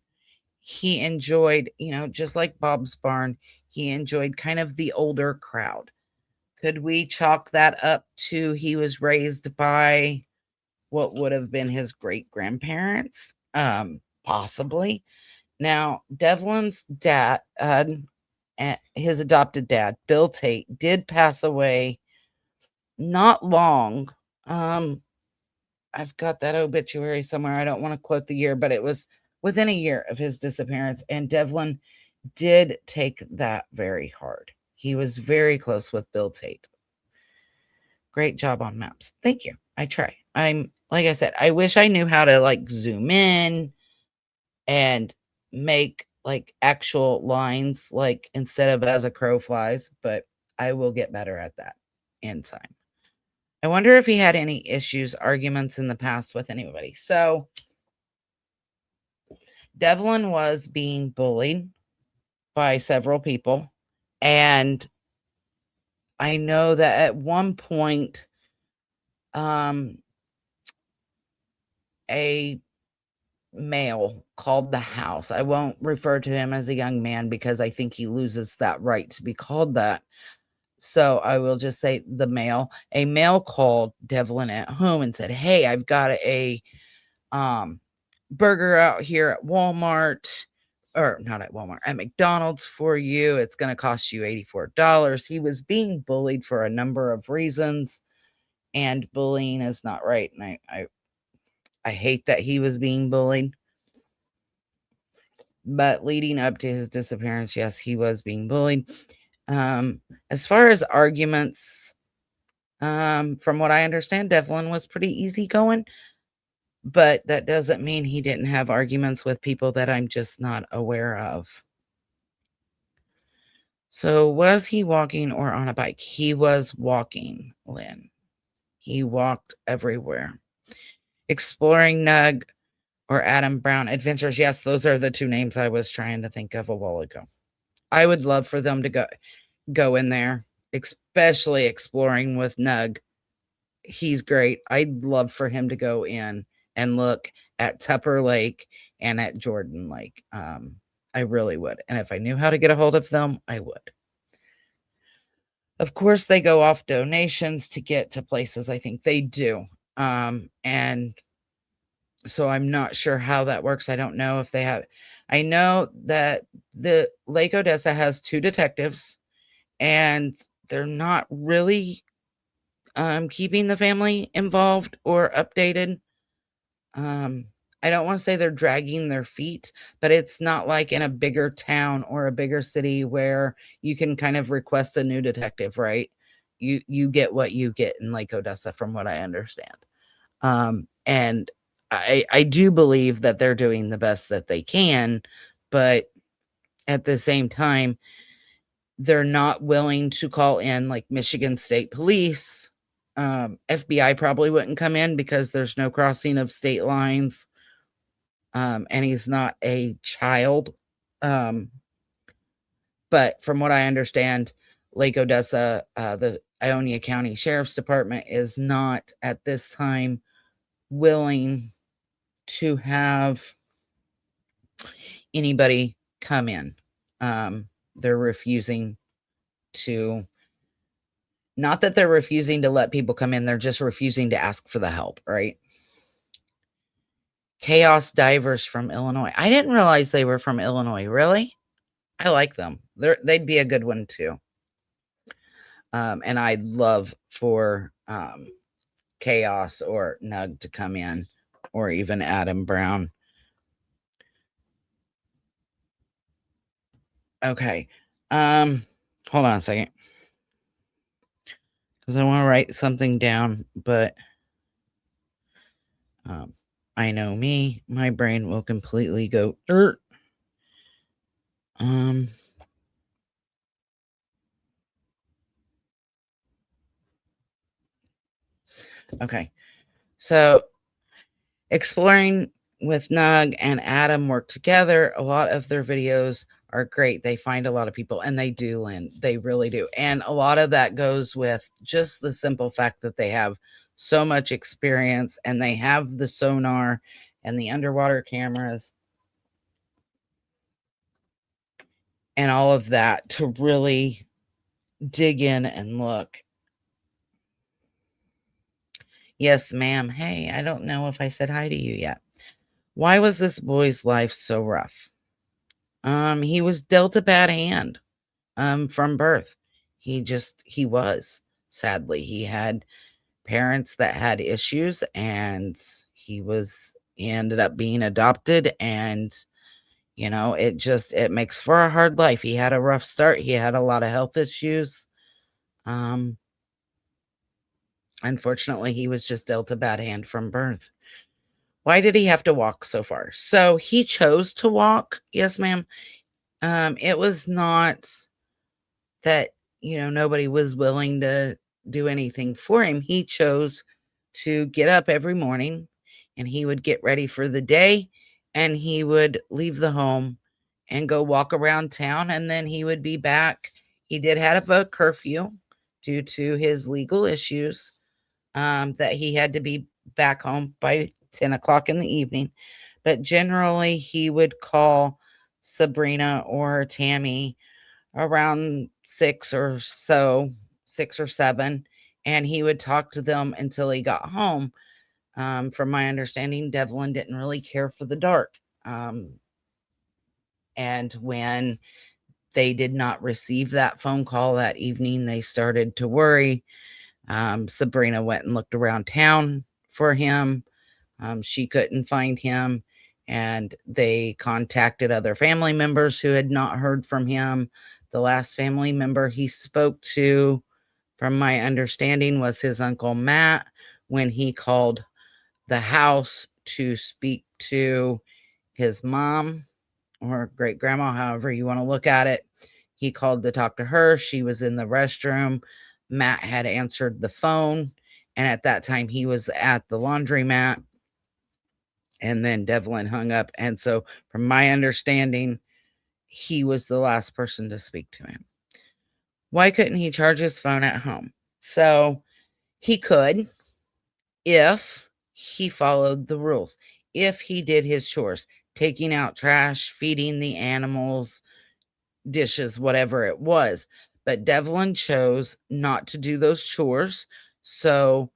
he enjoyed, just like Bob's Barn, he enjoyed kind of the older crowd. Could we chalk that up to he was raised by what would have been his great grandparents? Possibly. Now, Devlin's dad his adopted dad, Bill Tait, did pass away not long. I've got that obituary somewhere. I don't want to quote the year, but it was within a year of his disappearance. And Devlin did take that very hard. He was very close with Bill Tait. Great job on maps. Thank you. I try. Like I said, I wish I knew how to like zoom in and make like actual lines, like instead of as a crow flies, but I will get better at that in time. I wonder if he had any issues, arguments in the past with anybody. So Devlin was being bullied by several people. And I know that at one point, a male called the house. I won't refer to him as a young man because I think he loses that right to be called that. So I will just say a male called Devlin at home and said, "Hey, I've got a burger out here at Walmart, or not at Walmart, at McDonald's for you. It's going to cost you $84. He was being bullied for a number of reasons, and bullying is not right. And I hate that he was being bullied. But leading up to his disappearance, yes, he was being bullied. As far as arguments, from what I understand, Devlin was pretty easygoing, but that doesn't mean he didn't have arguments with people that I'm just not aware of. So was he walking or on a bike? He was walking, Lynn. He walked everywhere. Exploring Nug or Adam Brown Adventures. Yes, those are the two names I was trying to think of a while ago. I would love for them to go in there, especially exploring with Nug. He's great. I'd love for him to go in and look at Tupper Lake and at Jordan Lake. I really would. And if I knew how to get a hold of them, I would. Of course, they go off donations to get to places. I think they do. And so I'm not sure how that works. I don't know if they have. I know that the Lake Odessa has 2 detectives, and they're not really keeping the family involved or updated. I don't want to say they're dragging their feet, but it's not like in a bigger town or a bigger city where you can kind of request a new detective, right? You get what you get in Lake Odessa, from what I understand. And I do believe that they're doing the best that they can, but at the same time, they're not willing to call in like Michigan State Police. FBI probably wouldn't come in because there's no crossing of state lines. And he's not a child. But from what I understand, Lake Odessa, the Ionia County Sheriff's Department is not at this time willing to have anybody come in. They're refusing to, not that they're refusing to let people come in, they're just refusing to ask for the help, right? Chaos Divers from Illinois. I didn't realize they were from Illinois. Really? I like them. They'd be a good one too. And I'd love for Chaos or Nug to come in, or even Adam Brown. Okay. Hold on a second, because I want to write something down, but I know me, my brain will completely go dirt. Okay. So Exploring with Nug and Adam work together. A lot of their videos are great. They find a lot of people, and they do, Lynn. They really do. And a lot of that goes with just the simple fact that they have so much experience, and they have the sonar and the underwater cameras and all of that to really dig in and look. Yes, ma'am. Hey, I don't know if I said hi to you yet. Why was this boy's life so rough? He was dealt a bad hand. from birth. He was, sadly, he had parents that had issues, and he ended up being adopted, and it makes for a hard life. He had a rough start. He had a lot of health issues. Unfortunately, he was just dealt a bad hand from birth. Why did he have to walk so far? So he chose to walk. Yes, ma'am. It was not that, nobody was willing to do anything for him. He chose to get up every morning, and he would get ready for the day, and he would leave the home and go walk around town, and then he would be back. He did have a curfew due to his legal issues, that he had to be back home by 10 o'clock in the evening. But generally, he would call Sabrina or Tammy around 6 or 7, and he would talk to them until he got home. From my understanding, Devlin didn't really care for the dark. And when they did not receive that phone call that evening, they started to worry. Sabrina went and looked around town for him. She couldn't find him, and they contacted other family members who had not heard from him. The last family member he spoke to, from my understanding, was his Uncle Matt. When he called the house to speak to his mom or great grandma, however you want to look at it, he called to talk to her. She was in the restroom. Matt had answered the phone, and at that time he was at the laundromat, and then Devlin hung up. And so, from my understanding, he was the last person to speak to him. Why couldn't he charge his phone at home? So he could, if he followed the rules, if he did his chores, taking out trash, feeding the animals, dishes, whatever it was. But Devlin chose not to do those chores. So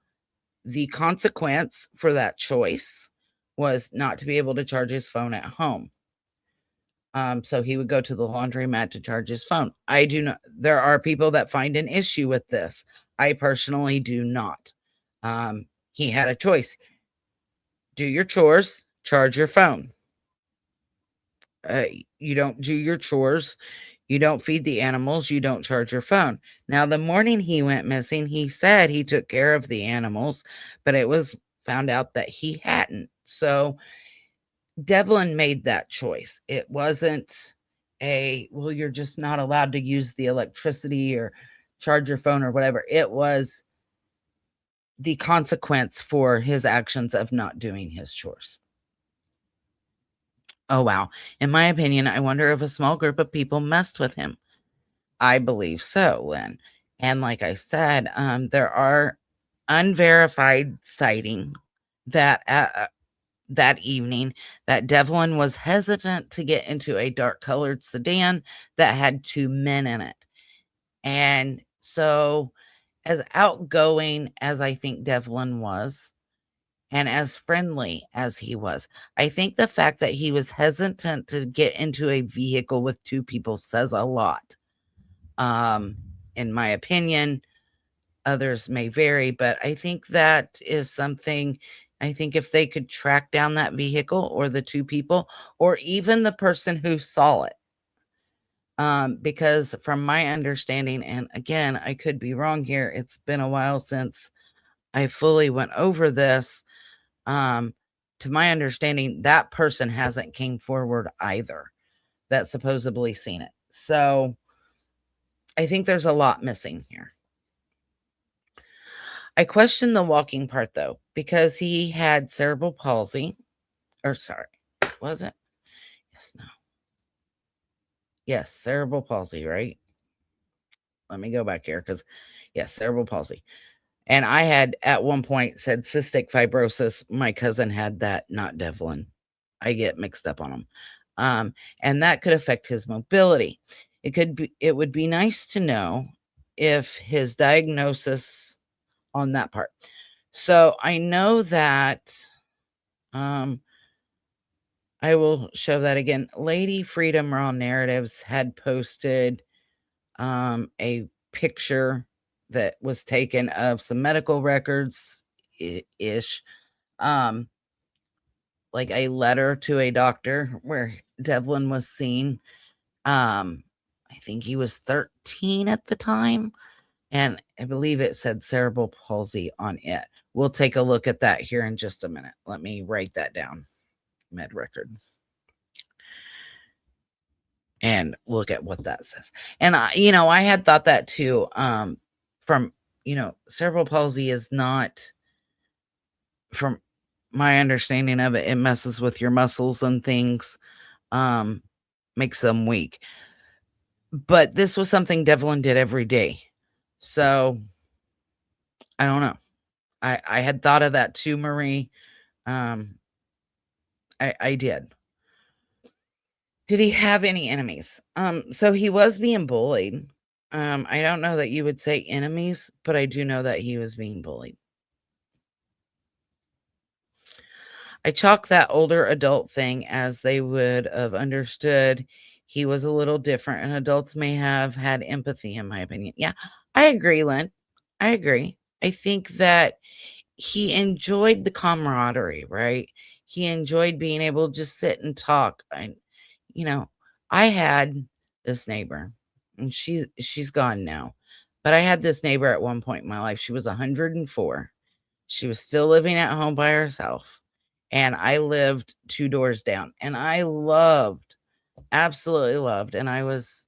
the consequence for that choice was not to be able to charge his phone at home. So he would go to the laundromat to charge his phone. I do not. There are people that find an issue with this. I personally do not. He had a choice. Do your chores, charge your phone. You don't do your chores, you don't feed the animals, you don't charge your phone. Now, the morning he went missing, he said he took care of the animals, but it was found out that he hadn't. So Devlin made that choice. It wasn't well, you're just not allowed to use the electricity or charge your phone or whatever. It was the consequence for his actions of not doing his chores. Oh, wow. In my opinion, I wonder if a small group of people messed with him. I believe so, Lynn. And like I said, there are unverified sightings that that evening that Devlin was hesitant to get into a dark-colored sedan that had 2 men in it. And so, as outgoing as I think Devlin was, and as friendly as he was, I think the fact that he was hesitant to get into a vehicle with 2 people says a lot. In my opinion, others may vary, but I think that is something. I think if they could track down that vehicle or the 2 people, or even the person who saw it, because from my understanding, and again, I could be wrong here, it's been a while since I fully went over this. To my understanding, that person hasn't came forward either that supposedly seen it. So I think there's a lot missing here. I question the walking part, though, because he had cerebral palsy. Or sorry, was it? Yes, no. Yes, cerebral palsy, right? Let me go back here because, yes, cerebral palsy. And I had at one point said cystic fibrosis. My cousin had that, not Devlin. I get mixed up on them. And that could affect his mobility. It would be nice to know if his diagnosis on that part. So I know that I will show that again. Lady Freedom Raw Narratives had posted a picture that was taken of some medical records ish, like a letter to a doctor where Devlin was seen. I think he was 13 at the time, and I believe it said cerebral palsy on it. We'll take a look at that here in just a minute. Let me write that down. Med record. And look at what that says. And I had thought that too. From cerebral palsy is not, from my understanding of it, it messes with your muscles and things, makes them weak. But this was something Devlin did every day. So I don't know. I had thought of that too, Marie. I did. Did he have any enemies? So he was being bullied. I don't know that you would say enemies, but I do know that he was being bullied. I chalk that older adult thing as they would have understood he was a little different, and adults may have had empathy, in my opinion. Yeah, I agree, Lynn. I agree. I think that he enjoyed the camaraderie, right? He enjoyed being able to just sit and talk. I had this neighbor, and she's gone now. But I had this neighbor at one point in my life. She was 104. She was still living at home by herself. And I lived 2 doors down. And I absolutely loved. And I was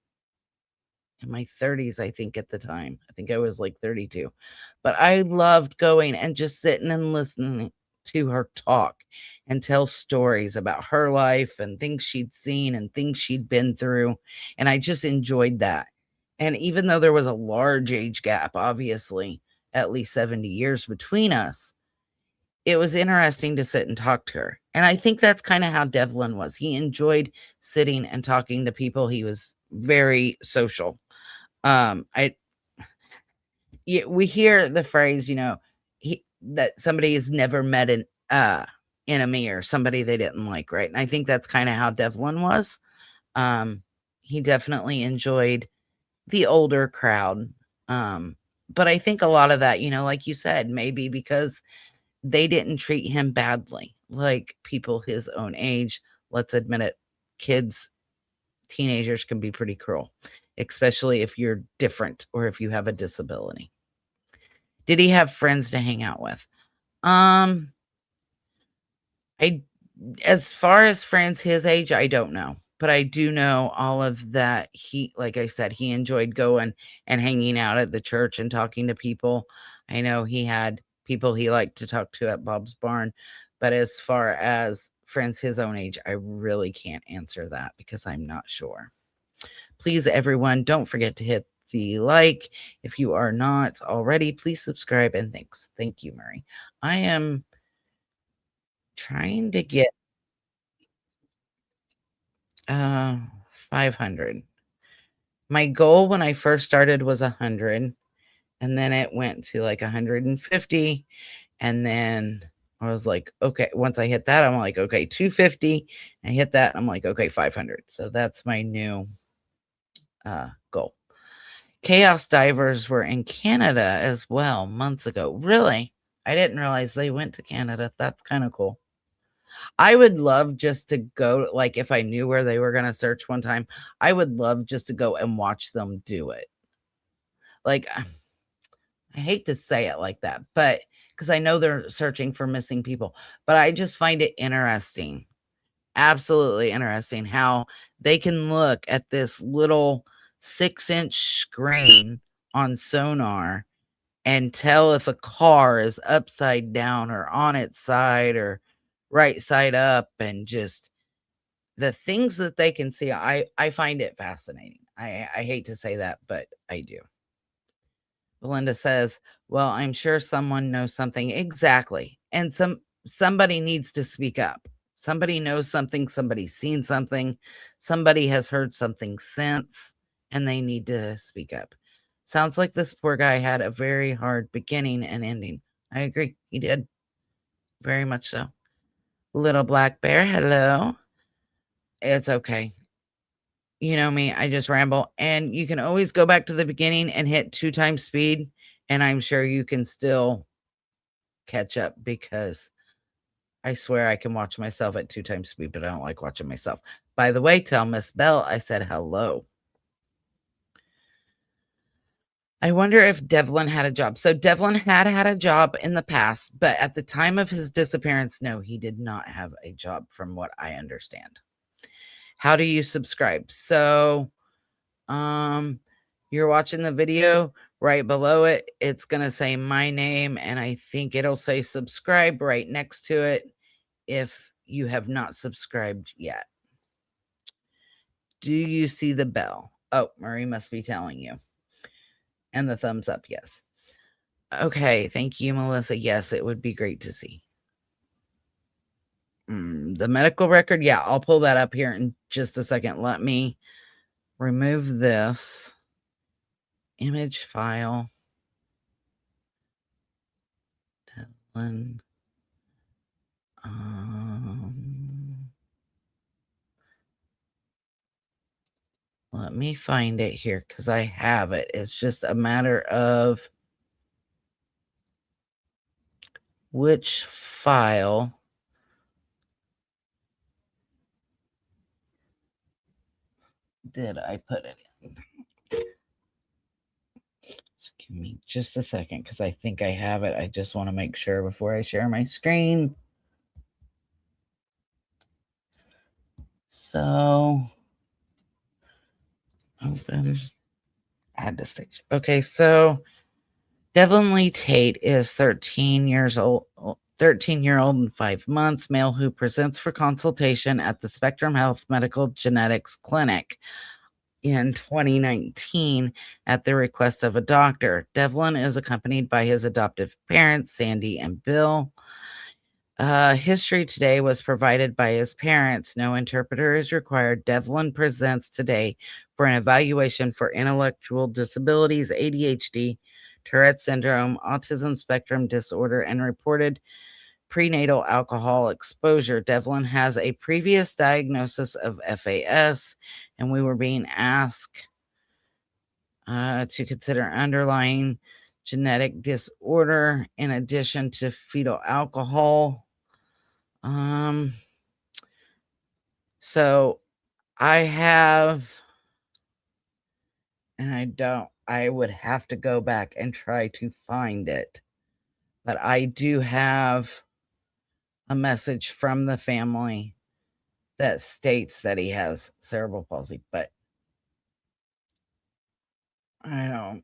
in my 30s, I think, at the time. I think I was like 32. But I loved going and just sitting and listening to her talk and tell stories about her life and things she'd seen and things she'd been through. And I just enjoyed that. And even though there was a large age gap, obviously, at least 70 years between us, it was interesting to sit and talk to her. And I think that's kind of how Devlin was. He enjoyed sitting and talking to people. He was very social. We hear the phrase, that somebody has never met an enemy or somebody they didn't like, right? And I think that's kind of how Devlin was. He definitely enjoyed the older crowd. But I think a lot of that, like you said, maybe because they didn't treat him badly, like people his own age. Let's admit it, teenagers can be pretty cruel, especially if you're different or if you have a disability. Did he have friends to hang out with? As far as friends his age, I don't know. But I do know all of that. Like I said, he enjoyed going and hanging out at the church and talking to people. I know he had people he liked to talk to at Bob's Barn. But as far as friends his own age, I really can't answer that because I'm not sure. Please, everyone, don't forget to hit the like. If you are not already, please subscribe, and thanks. Thank you, Murray. I am trying to get 500. My goal when I first started was 100, and then it went to like 150, and then I was like, okay, once I hit that, I'm like, okay, 250. I hit that, I'm like, okay, 500. So that's my new goal. Chaos divers were in Canada as well months ago. Really? I didn't realize they went to Canada. That's kind of cool. I would love just to go, like if I knew where they were going to search one time, I would love just to go and watch them do it. Like, I hate to say it like that, but because I know they're searching for missing people, but I just find it interesting, absolutely interesting how they can look at this little 6-inch screen on sonar and tell if a car is upside down or on its side or right side up, and just the things that they can see. I find it fascinating. I hate to say that, but I do. Belinda says, well, I'm sure someone knows something. Exactly. And somebody needs to speak up. Somebody knows something, somebody's seen something, somebody has heard something since, and they need to speak up. Sounds like this poor guy had a very hard beginning and ending. I agree. He did. Very much so. Little Black Bear, hello. It's okay. You know me, I just ramble. And you can always go back to the beginning and hit 2 times speed. And I'm sure you can still catch up, because I swear I can watch myself at 2 times speed, but I don't like watching myself. By the way, tell Miss Bell I said hello. I wonder if Devlin had a job. So Devlin had a job in the past, but at the time of his disappearance, no, he did not have a job from what I understand. How do you subscribe? So you're watching the video, right below it, it's going to say my name, and I think it'll say subscribe right next to it if you have not subscribed yet. Do you see the bell? Oh, Murray must be telling you. And the thumbs up, yes. Okay, thank you, Melissa. Yes, it would be great to see. The medical record, yeah, I'll pull that up here in just a second. Let me remove this image file. Devlin. Let me find it here, because I have it. It's just a matter of which file did I put it in. So give me just a second, because I think I have it. I just want to make sure before I share my screen. So open, add to stage. Okay, so Devlin Lee Tait is 13-year-old and 5 months, male who presents for consultation at the Spectrum Health Medical Genetics Clinic in 2019 at the request of a doctor. Devlin is accompanied by his adoptive parents, Sandy and Bill. History today was provided by his parents. No interpreter is required. Devlin presents today for an evaluation for intellectual disabilities, ADHD, Tourette syndrome, autism spectrum disorder, and reported prenatal alcohol exposure. Devlin has a previous diagnosis of FAS, and we were being asked to consider underlying genetic disorder in addition to fetal alcohol. So I have, and I would have to go back and try to find it, but I do have a message from the family that states that he has cerebral palsy, but I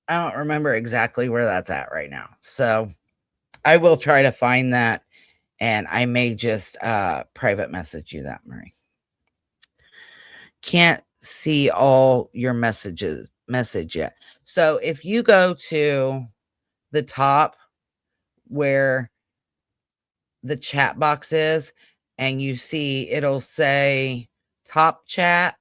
don't remember exactly where that's at right now. So I will try to find that, and I may just private message you that, Murray. Can't see all your message yet. So if you go to the top where the chat box is, and you see it'll say top chat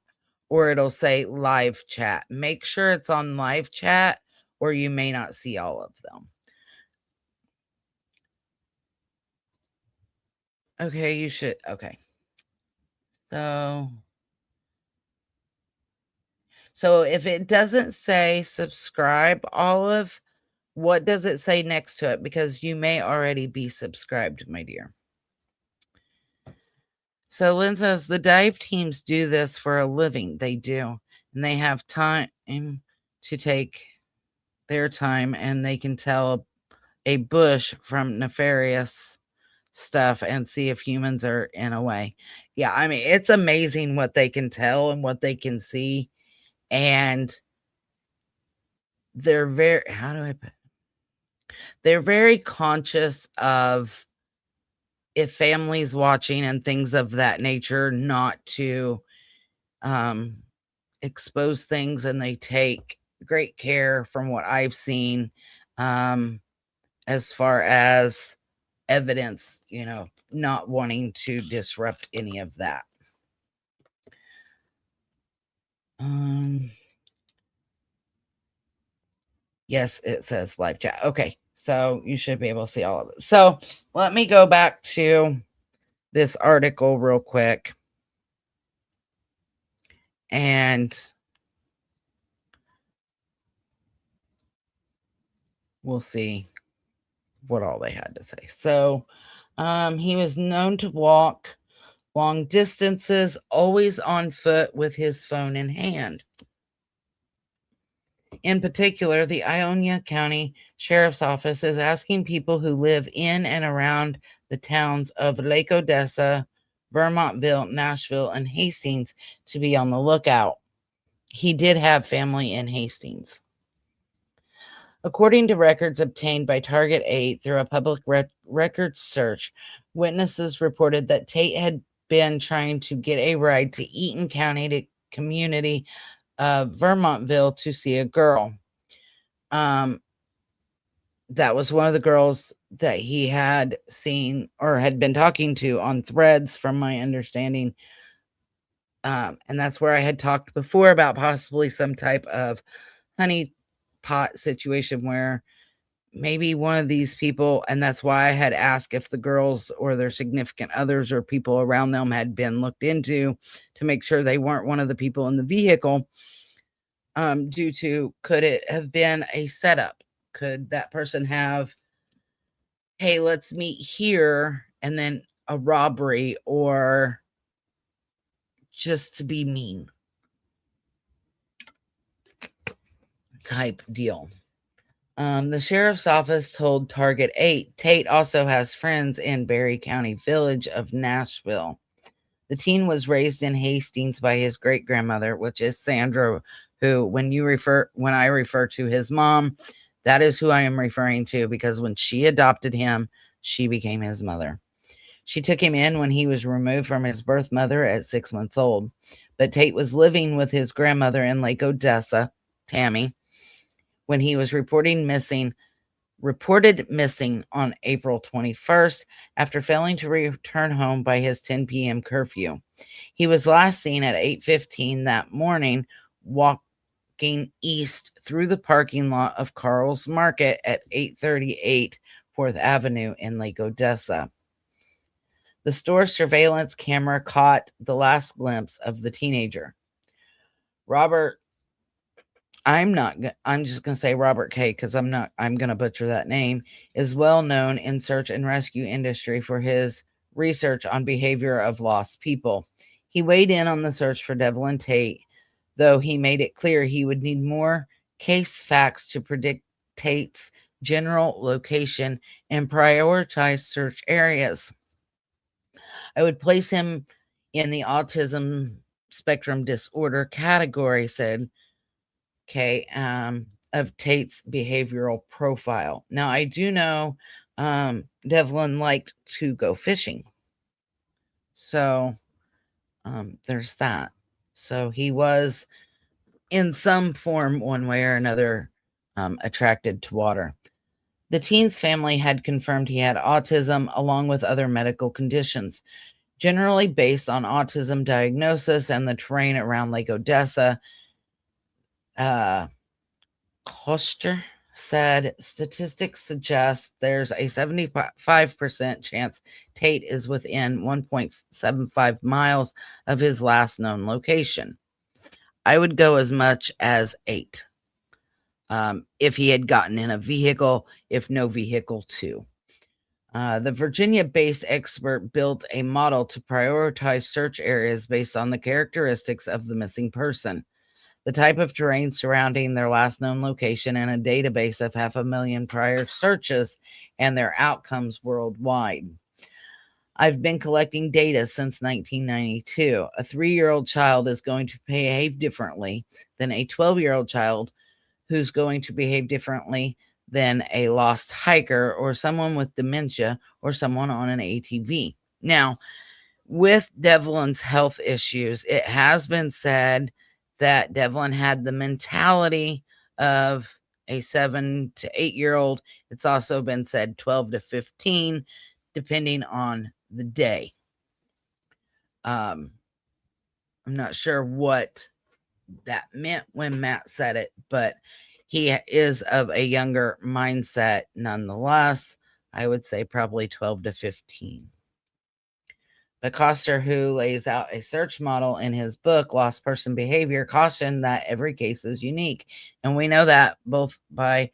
or it'll say live chat, make sure it's on live chat, or you may not see all of them. Okay, you should. Okay. So if it doesn't say subscribe, Olive, what does it say next to it? Because you may already be subscribed, my dear. So Lynn says the dive teams do this for a living. They do. And they have time to take their time, and they can tell a bush from nefarious stuff and see if humans are in a way. Yeah, I mean, it's amazing what they can tell and what they can see. And they're very, they're very conscious of, if families watching and things of that nature, not to expose things, and they take great care, from what I've seen, as far as evidence, not wanting to disrupt any of that. Yes, it says live chat. Okay, so you should be able to see all of it. So let me go back to this article real quick. And we'll see what all they had to say. So he was known to walk long distances, always on foot with his phone in hand. In particular, the Ionia County Sheriff's Office is asking people who live in and around the towns of Lake Odessa, Vermontville, Nashville, and Hastings to be on the lookout. He did have family in Hastings. According to records obtained by Target 8 through a public records search, witnesses reported that Tait had been trying to get a ride to Eaton County community of Vermontville to see a girl. That was one of the girls that he had seen or had been talking to on Threads, from my understanding. And that's where I had talked before about possibly some type of honey pot situation where maybe one of these people, and that's why I had asked if the girls or their significant others or people around them had been looked into to make sure they weren't one of the people in the vehicle, due to, could it have been a setup? Could that person have, hey, let's meet here, and then a robbery, or just to be mean type deal? The sheriff's office told Target 8 Tait also has friends in Berry County village of Nashville. The teen was raised in Hastings by his great grandmother, which is Sandra, who, when I refer to his mom, that is who I am referring to, because when she adopted him, she became his mother. She took him in when he was removed from his birth mother at 6 months old. But Tait was living with his grandmother in Lake Odessa, Tammy, when he was reported missing on April 21st after failing to return home by his 10 p.m. curfew. He was last seen at 8:15 that morning, walking east through the parking lot of Carl's Market at 838 4th Avenue in Lake Odessa. The store's surveillance camera caught the last glimpse of the teenager. I'm just going to say Robert K, because I'm going to butcher that name, is well known in search and rescue industry for his research on behavior of lost people. He weighed in on the search for Devlin Tait, though he made it clear he would need more case facts to predict Tait's general location and prioritize search areas. I would place him in the autism spectrum disorder category, said K, of Tait's behavioral profile. Now, I do know Devlin liked to go fishing. So there's that. So he was, in some form, one way or another, attracted to water. The teen's family had confirmed he had autism along with other medical conditions. Generally based on autism diagnosis and the terrain around Lake Odessa, Koster said statistics suggest there's a 75% chance Tait is within 1.75 miles of his last known location. I would go as much as 8. If he had gotten in a vehicle, if no vehicle, 2. The Virginia-based expert built a model to prioritize search areas based on the characteristics of the missing person, the type of terrain surrounding their last known location, and a database of 500,000 prior searches and their outcomes worldwide. I've been collecting data since 1992. A 3-year-old child is going to behave differently than a 12-year-old child, who's going to behave differently than a lost hiker or someone with dementia or someone on an ATV. Now, with Devlin's health issues, it has been said that Devlin had the mentality of a 7 to 8-year-old. It's also been said 12 to 15, depending on the day. I'm not sure what that meant when Matt said it, but he is of a younger mindset nonetheless. I would say probably 12 to 15. But Coster, who lays out a search model in his book, Lost Person Behavior, cautioned that every case is unique. And we know that both by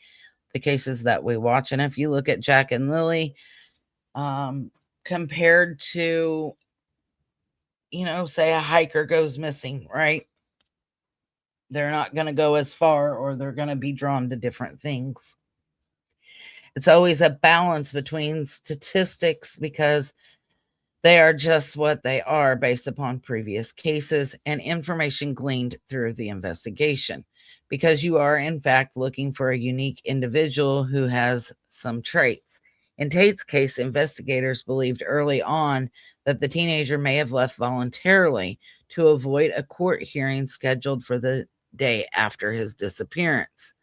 the cases that we watch. And if you look at Jack and Lily, compared to, say a hiker goes missing, right? They're not going to go as far, or they're going to be drawn to different things. It's always a balance between statistics, because they are just what they are based upon previous cases and information gleaned through the investigation, because you are in fact looking for a unique individual who has some traits. In Tait's case, investigators believed early on that the teenager may have left voluntarily to avoid a court hearing scheduled for the day after his disappearance.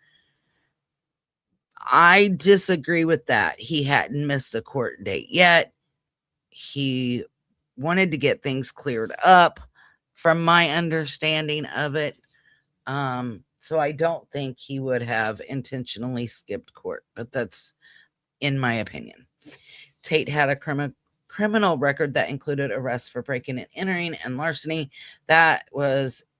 I disagree with that. He hadn't missed a court date yet. He wanted to get things cleared up, from my understanding of it. So I don't think he would have intentionally skipped court, but that's in my opinion. Tait had a criminal record that included arrests for breaking and entering and larceny. That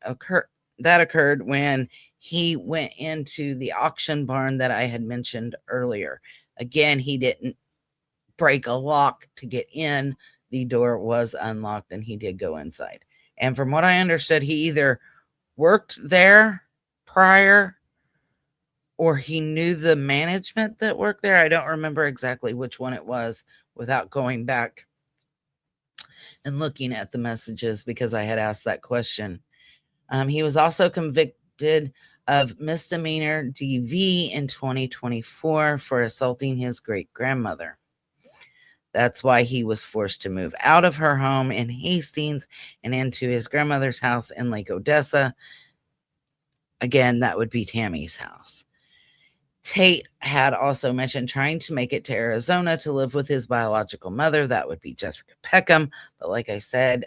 occurred when he went into the auction barn that I had mentioned earlier. Again, he didn't break a lock to get in. The door was unlocked and he did go inside. And from what I understood, he either worked there prior or he knew the management that worked there. I don't remember exactly which one it was without going back and looking at the messages, because I had asked that question. He was also convicted of misdemeanor DV in 2024 for assaulting his great-grandmother. That's why he was forced to move out of her home in Hastings and into his grandmother's house in Lake Odessa. Again, that would be Tammy's house. Tait had also mentioned trying to make it to Arizona to live with his biological mother. That would be Jessica Peckham. But like I said,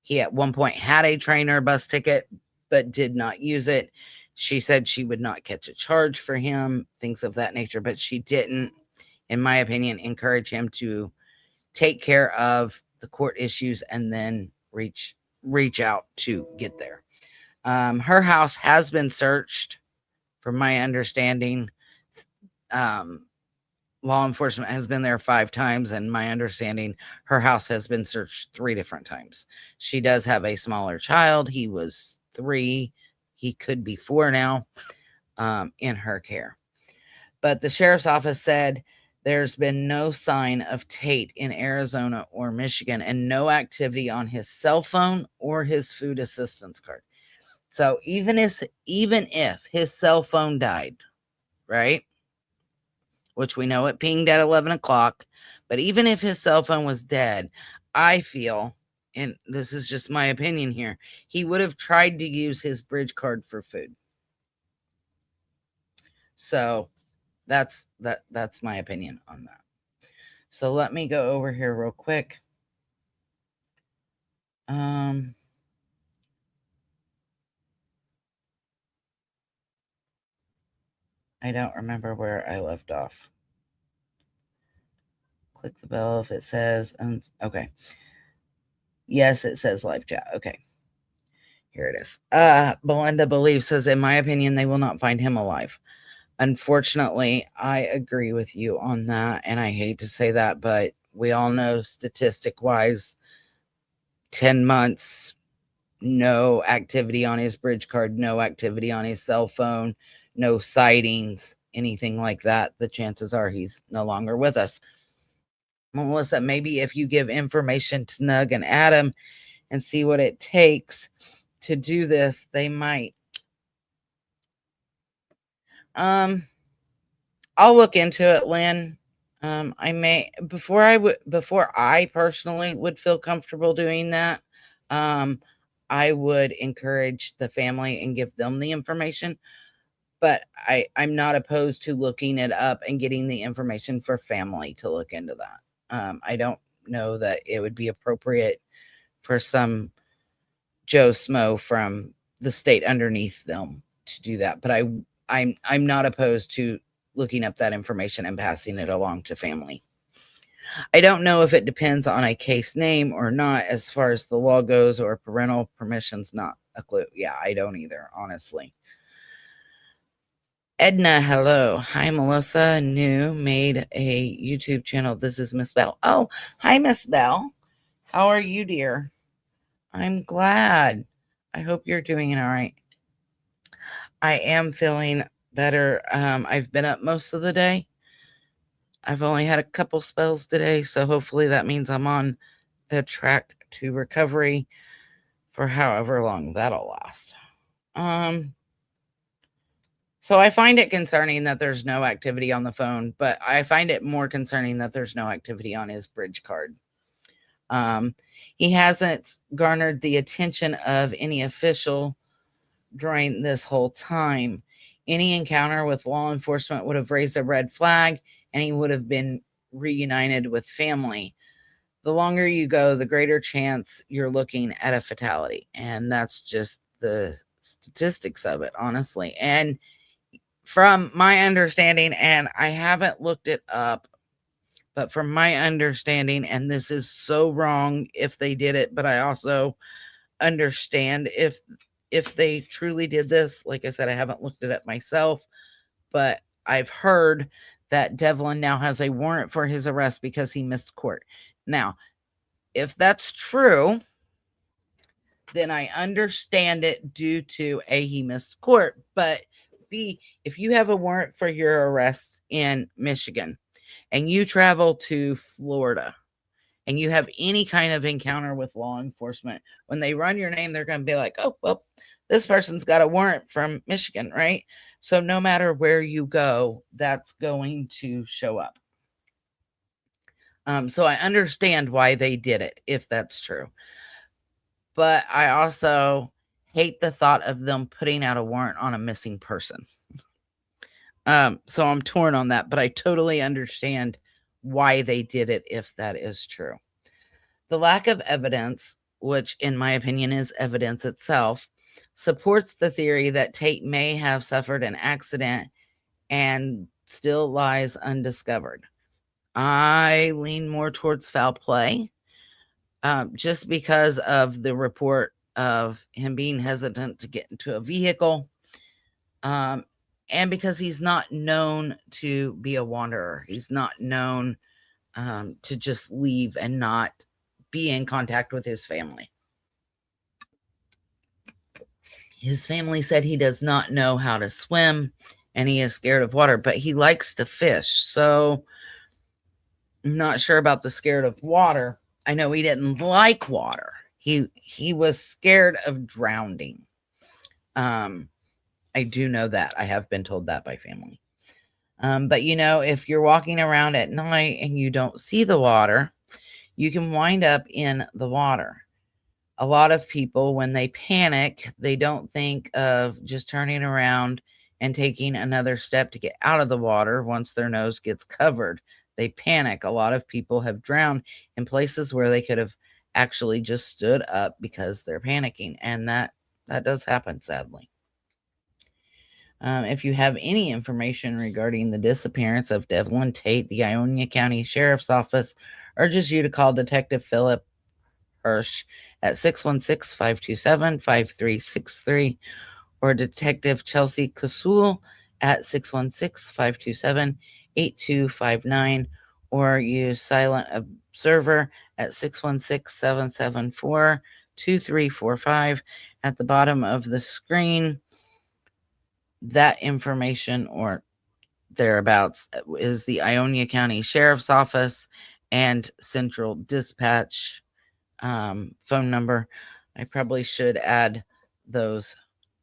he at one point had a train or bus ticket, but did not use it. She said she would not catch a charge for him, things of that nature, but she didn't, in my opinion, encourage him to take care of the court issues and then reach out to get there. Her house has been searched, from my understanding. Law enforcement has been there 5 times, and my understanding, her house has been searched 3 different times. She does have a smaller child. He was 3. He could be 4 now, in her care. But the sheriff's office said there's been no sign of Tait in Arizona or Michigan, and no activity on his cell phone or his food assistance card. So even if his cell phone died, right, which we know it pinged at 11 o'clock, but even if his cell phone was dead, I feel, and this is just my opinion here, he would have tried to use his bridge card for food. So that's my opinion on that. So let me go over here real quick. I don't remember where I left off. Click the bell if it says, okay. Yes, it says live chat. Okay. Here it is. Belinda Believes says, in my opinion, they will not find him alive. Unfortunately, I agree with you on that, and I hate to say that, but we all know statistic-wise, 10 months, no activity on his bridge card, no activity on his cell phone, no sightings, anything like that. The chances are he's no longer with us. Melissa, maybe if you give information to Nug and Adam and see what it takes to do this, they might. I'll look into it, Lynn. I may, before I personally would feel comfortable doing that, I would encourage the family and give them the information. But I'm not opposed to looking it up and getting the information for family to look into that. I don't know that it would be appropriate for some Joe Smo from the state underneath them to do that. But I'm not opposed to looking up that information and passing it along to family. I don't know if it depends on a case name or not as far as the law goes, or parental permissions, not a clue. Yeah, I don't either, honestly. Edna, hello. Hi, Melissa. New, made a YouTube channel. This is Miss Bell. Oh, hi, Miss Bell. How are you, dear? I'm glad. I hope you're doing all right. I am feeling better. I've been up most of the day. I've only had a couple spells today, so hopefully that means I'm on the track to recovery for however long that'll last. So I find it concerning that there's no activity on the phone, but I find it more concerning that there's no activity on his bridge card. He hasn't garnered the attention of any official during this whole time. Any encounter with law enforcement would have raised a red flag, and he would have been reunited with family. The longer you go, the greater chance you're looking at a fatality. And that's just the statistics of it, honestly. And from my understanding, and I haven't looked it up, but from my understanding, and this is so wrong if they did it, but I also understand if they truly did this. Like I said, I haven't looked it up myself, but I've heard that Devlin now has a warrant for his arrest because he missed court. Now, if that's true, then I understand it due to A, he missed court, but B, if you have a warrant for your arrest in Michigan and you travel to Florida and you have any kind of encounter with law enforcement, when they run your name, they're going to be like, oh, well, this person's got a warrant from Michigan, right? So no matter where you go, that's going to show up. So I understand why they did it, if that's true. But I also hate the thought of them putting out a warrant on a missing person. So I'm torn on that, but I totally understand why they did it if that is true. The lack of evidence, which in my opinion is evidence itself, supports the theory that Tait may have suffered an accident and still lies undiscovered. I lean more towards foul play, just because of the report of him being hesitant to get into a vehicle, and because he's not known to be a wanderer. He's not known to just leave and not be in contact with his family. His family said he does not know how to swim and he is scared of water, but he likes to fish. So I'm not sure about the scared of water. I know he didn't like water. He was scared of drowning. I do know that. I have been told that by family. But if you're walking around at night and you don't see the water, you can wind up in the water. A lot of people, when they panic, they don't think of just turning around and taking another step to get out of the water once their nose gets covered. They panic. A lot of people have drowned in places where they could have actually just stood up because they're panicking. And that does happen, sadly. If you have any information regarding the disappearance of Devlin Tait, the Ionia County Sheriff's Office urges you to call Detective Philip Hirsch at 616-527-5363 or Detective Chelsea Kasul at 616-527-8259 or use Silent Observer at 616-774-2345 at the bottom of the screen. That information or thereabouts is the Ionia County Sheriff's Office and Central Dispatch phone number. I probably should add those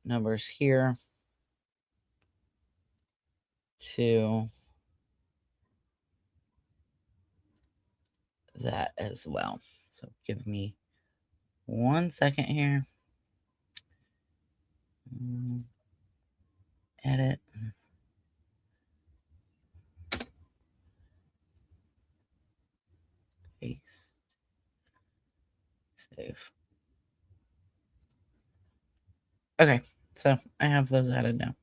numbers here to that as well. So give me 1 second here. Edit. Paste. Save. Okay, so I have those added now.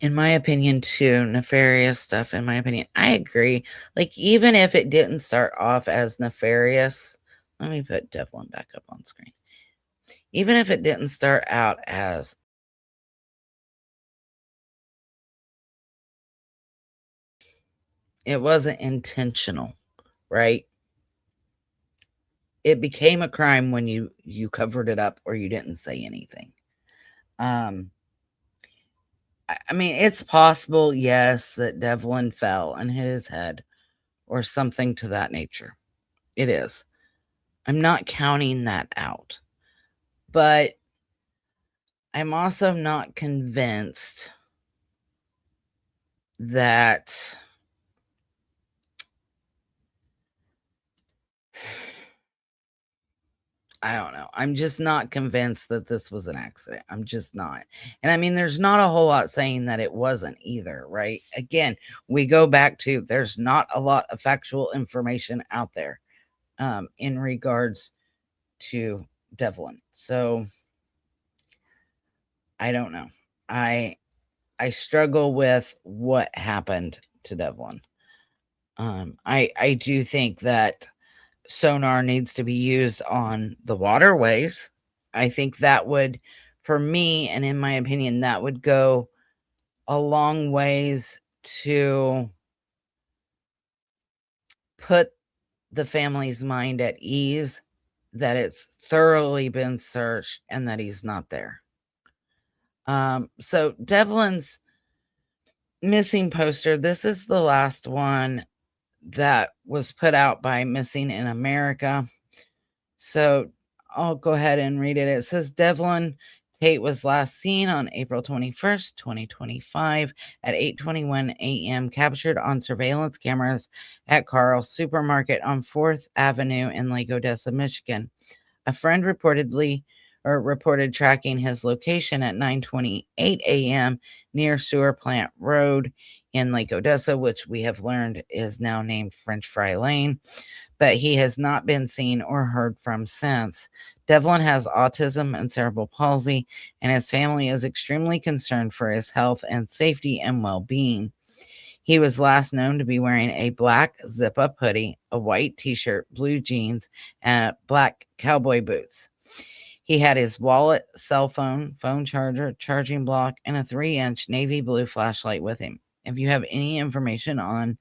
in my opinion, too, nefarious stuff, in my opinion. I agree. Like, even if it didn't start off as nefarious, let me put Devlin back up on screen. Even if it didn't start out as it wasn't intentional, right? It became a crime when you covered it up or you didn't say anything. I mean, it's possible, yes, that Devlin fell and hit his head or something to that nature. It is. I'm not counting that out. But I'm also not convinced that I don't know. I'm just not convinced that this was an accident. I'm just not. And I mean, there's not a whole lot saying that it wasn't either, right? Again, we go back to there's not a lot of factual information out there in regards to Devlin. So I don't know. I struggle with what happened to Devlin. I do think that sonar needs to be used on the waterways. I think that would, for me, and in my opinion, that would go a long ways to put the family's mind at ease that it's thoroughly been searched and that he's not there. So Devlin's missing poster, this is the last one that was put out by Missing in America. So I'll go ahead and read it. It says Devlin Tait was last seen on April 21st, 2025 at 8:21 a.m. captured on surveillance cameras at Carl's Supermarket on 4th Avenue in Lake Odessa, Michigan. A friend reported tracking his location at 9:28 a.m. near Sewer Plant Road in Lake Odessa, which we have learned is now named French Fry Lane, but he has not been seen or heard from since. Devlin has autism and cerebral palsy, and his family is extremely concerned for his health and safety and well-being. He was last known to be wearing a black zip-up hoodie, a white t-shirt, blue jeans, and black cowboy boots. He had his wallet, cell phone, phone charger, charging block, and a 3-inch navy blue flashlight with him. If you have any information on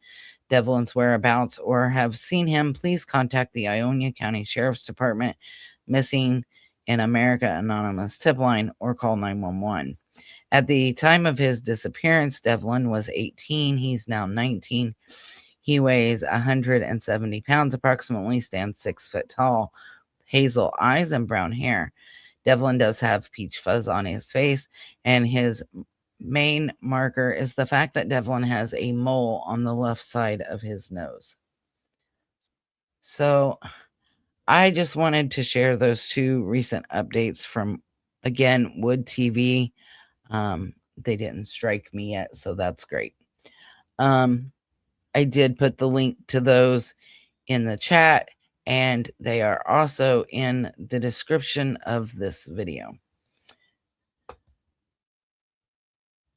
Devlin's whereabouts or have seen him, please contact the Ionia County Sheriff's Department Missing in America Anonymous tip line or call 911. At the time of his disappearance, Devlin was 18. He's now 19. He weighs 170 pounds approximately, stands 6 foot tall, hazel eyes, and brown hair. Devlin does have peach fuzz on his face, and his main marker is the fact that Devlin has a mole on the left side of his nose. So I just wanted to share those two recent updates from, again, Wood TV. They didn't strike me yet, so that's great. I did put the link to those in the chat, and they are also in the description of this video.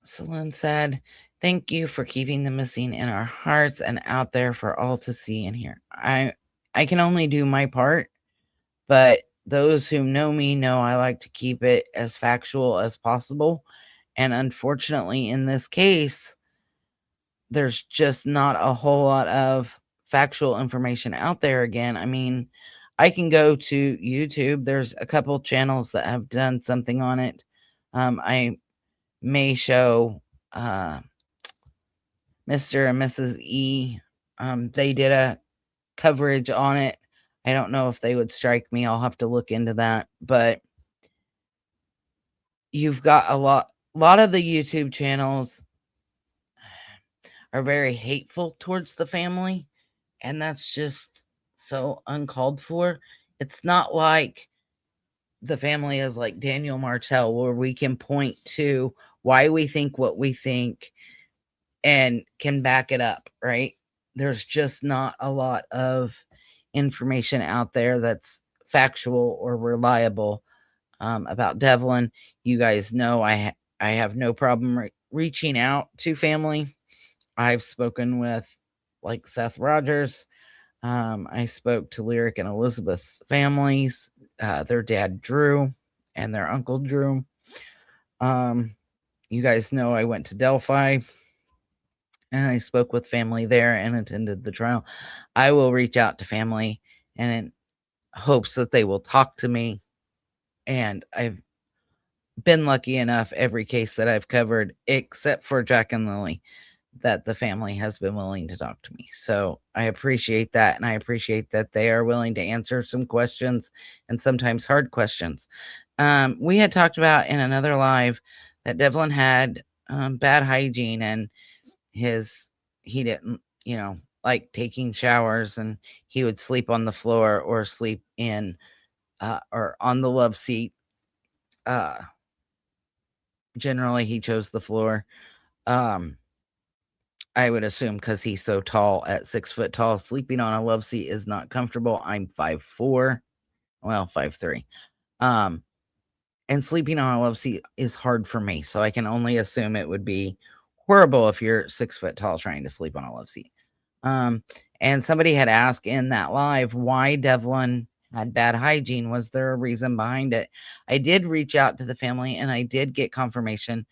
Celine said, "Thank you for keeping the missing in our hearts and out there for all to see and hear." I can only do my part, but those who know me know I like to keep it as factual as possible. And unfortunately, in this case, there's just not a whole lot of factual information out there again. I mean, I can go to YouTube. There's a couple channels that have done something on it. I may show Mr. and Mrs. E. They did a coverage on it. I don't know if they would strike me. I'll have to look into that. But you've got a lot of the YouTube channels are very hateful towards the family, and that's just so uncalled for. It's not like the family is like Daniel Martell, where we can point to why we think what we think and can back it up, right? There's just not a lot of information out there that's factual or reliable about Devlin. You guys know I have no problem reaching out to family. I've spoken with like Seth Rogers. I spoke to Lyric and Elizabeth's families, their dad Drew and their uncle Drew. You guys know I went to Delphi and I spoke with family there and attended the trial. I will reach out to family and in hopes that they will talk to me. And I've been lucky enough every case that I've covered, except for Jack and Lily, that the family has been willing to talk to me. So I appreciate that. And I appreciate that they are willing to answer some questions and sometimes hard questions. We had talked about in another live that Devlin had bad hygiene and he didn't, like taking showers, and he would sleep on the floor or sleep in or on the love seat. Generally he chose the floor. I would assume because he's so tall, at 6 foot tall, sleeping on a love seat is not comfortable. I'm 5'4", well, 5'3". And sleeping on a love seat is hard for me. So I can only assume it would be horrible if you're 6 foot tall trying to sleep on a love seat. And somebody had asked in that live why Devlin had bad hygiene. Was there a reason behind it? I did reach out to the family and I did get confirmation.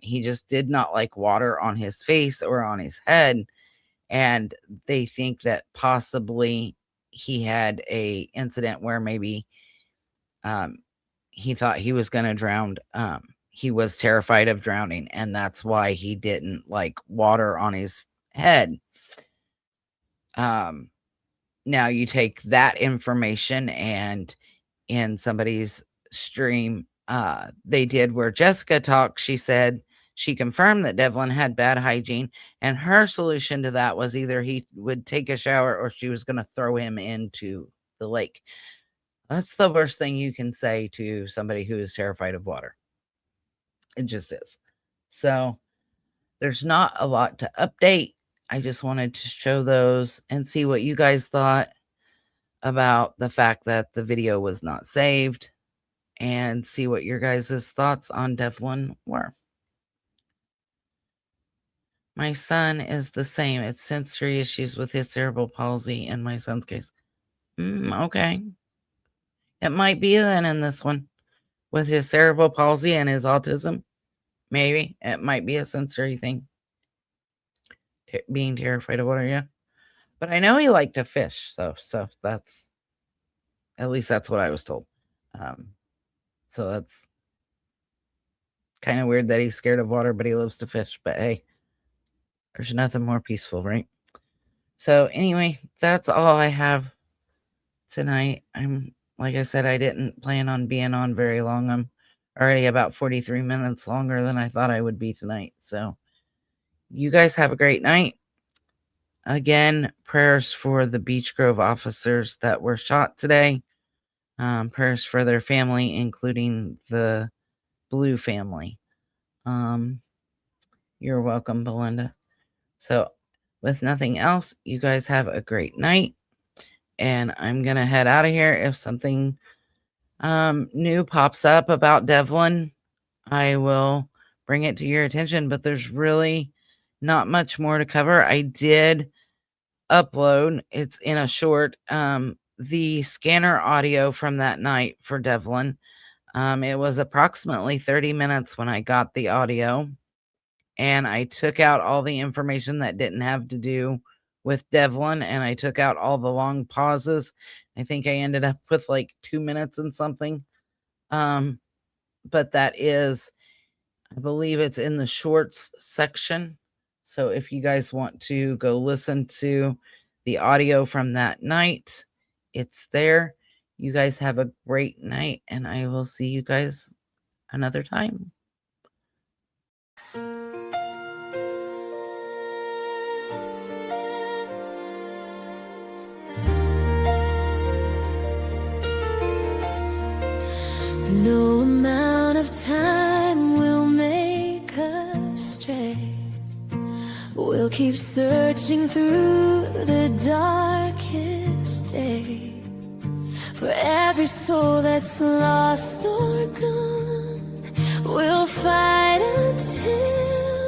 He just did not like water on his face or on his head. And they think that possibly he had a incident where maybe he thought he was going to drown. He was terrified of drowning, and that's why he didn't like water on his head. Now you take that information, and in somebody's stream, they did where Jessica talked. She said she confirmed that Devlin had bad hygiene, and her solution to that was either he would take a shower or she was going to throw him into the lake. That's the worst thing you can say to somebody who is terrified of water. It just is. So there's not a lot to update. I just wanted to show those and see what you guys thought about the fact that the video was not saved, and see what your guys' thoughts on Devlin were. My son is the same. It's sensory issues with his cerebral palsy in my son's case. Okay. It might be then in this one. With his cerebral palsy and his autism. Maybe. It might be a sensory thing. Being terrified of water, yeah. But I know he liked to fish, so that's, at least that's what I was told. So that's kind of weird that he's scared of water, but he loves to fish. But hey, there's nothing more peaceful, right? So anyway, that's all I have tonight. Like I said, I didn't plan on being on very long. I'm already about 43 minutes longer than I thought I would be tonight. So you guys have a great night. Again, prayers for the Beech Grove officers that were shot today. Prayers for their family, including the Blue family. You're welcome, Belinda. So with nothing else, you guys have a great night. And I'm going to head out of here. If something new pops up about Devlin, I will bring it to your attention. But there's really not much more to cover. I did upload, it's in a short, the scanner audio from that night for Devlin. It was approximately 30 minutes when I got the audio. And I took out all the information that didn't have to do with Devlin, and I took out all the long pauses. I think I ended up with like 2 minutes and something. But that is, I believe it's in the shorts section. So if you guys want to go listen to the audio from that night, it's there. You guys have a great night, and I will see you guys another time. No amount of time will make us stray. We'll keep searching through the darkest day for every soul that's lost or gone. We'll fight until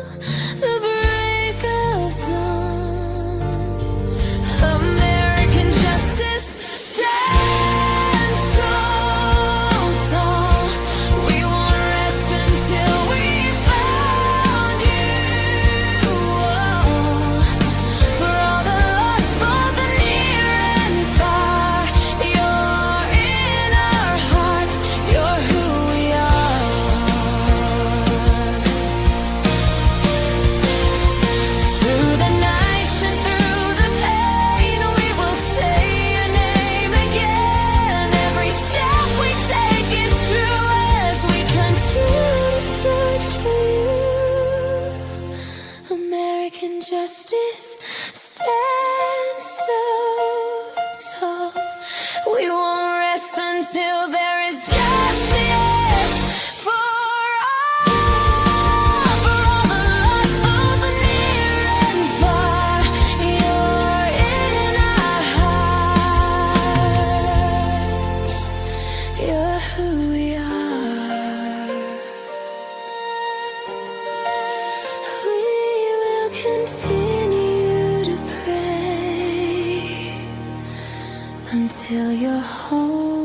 can justice stand so tall. We won't rest until there is justice for all the lost, both near and far. You're in our hearts. You're who we are. We will continue to pray until you're home.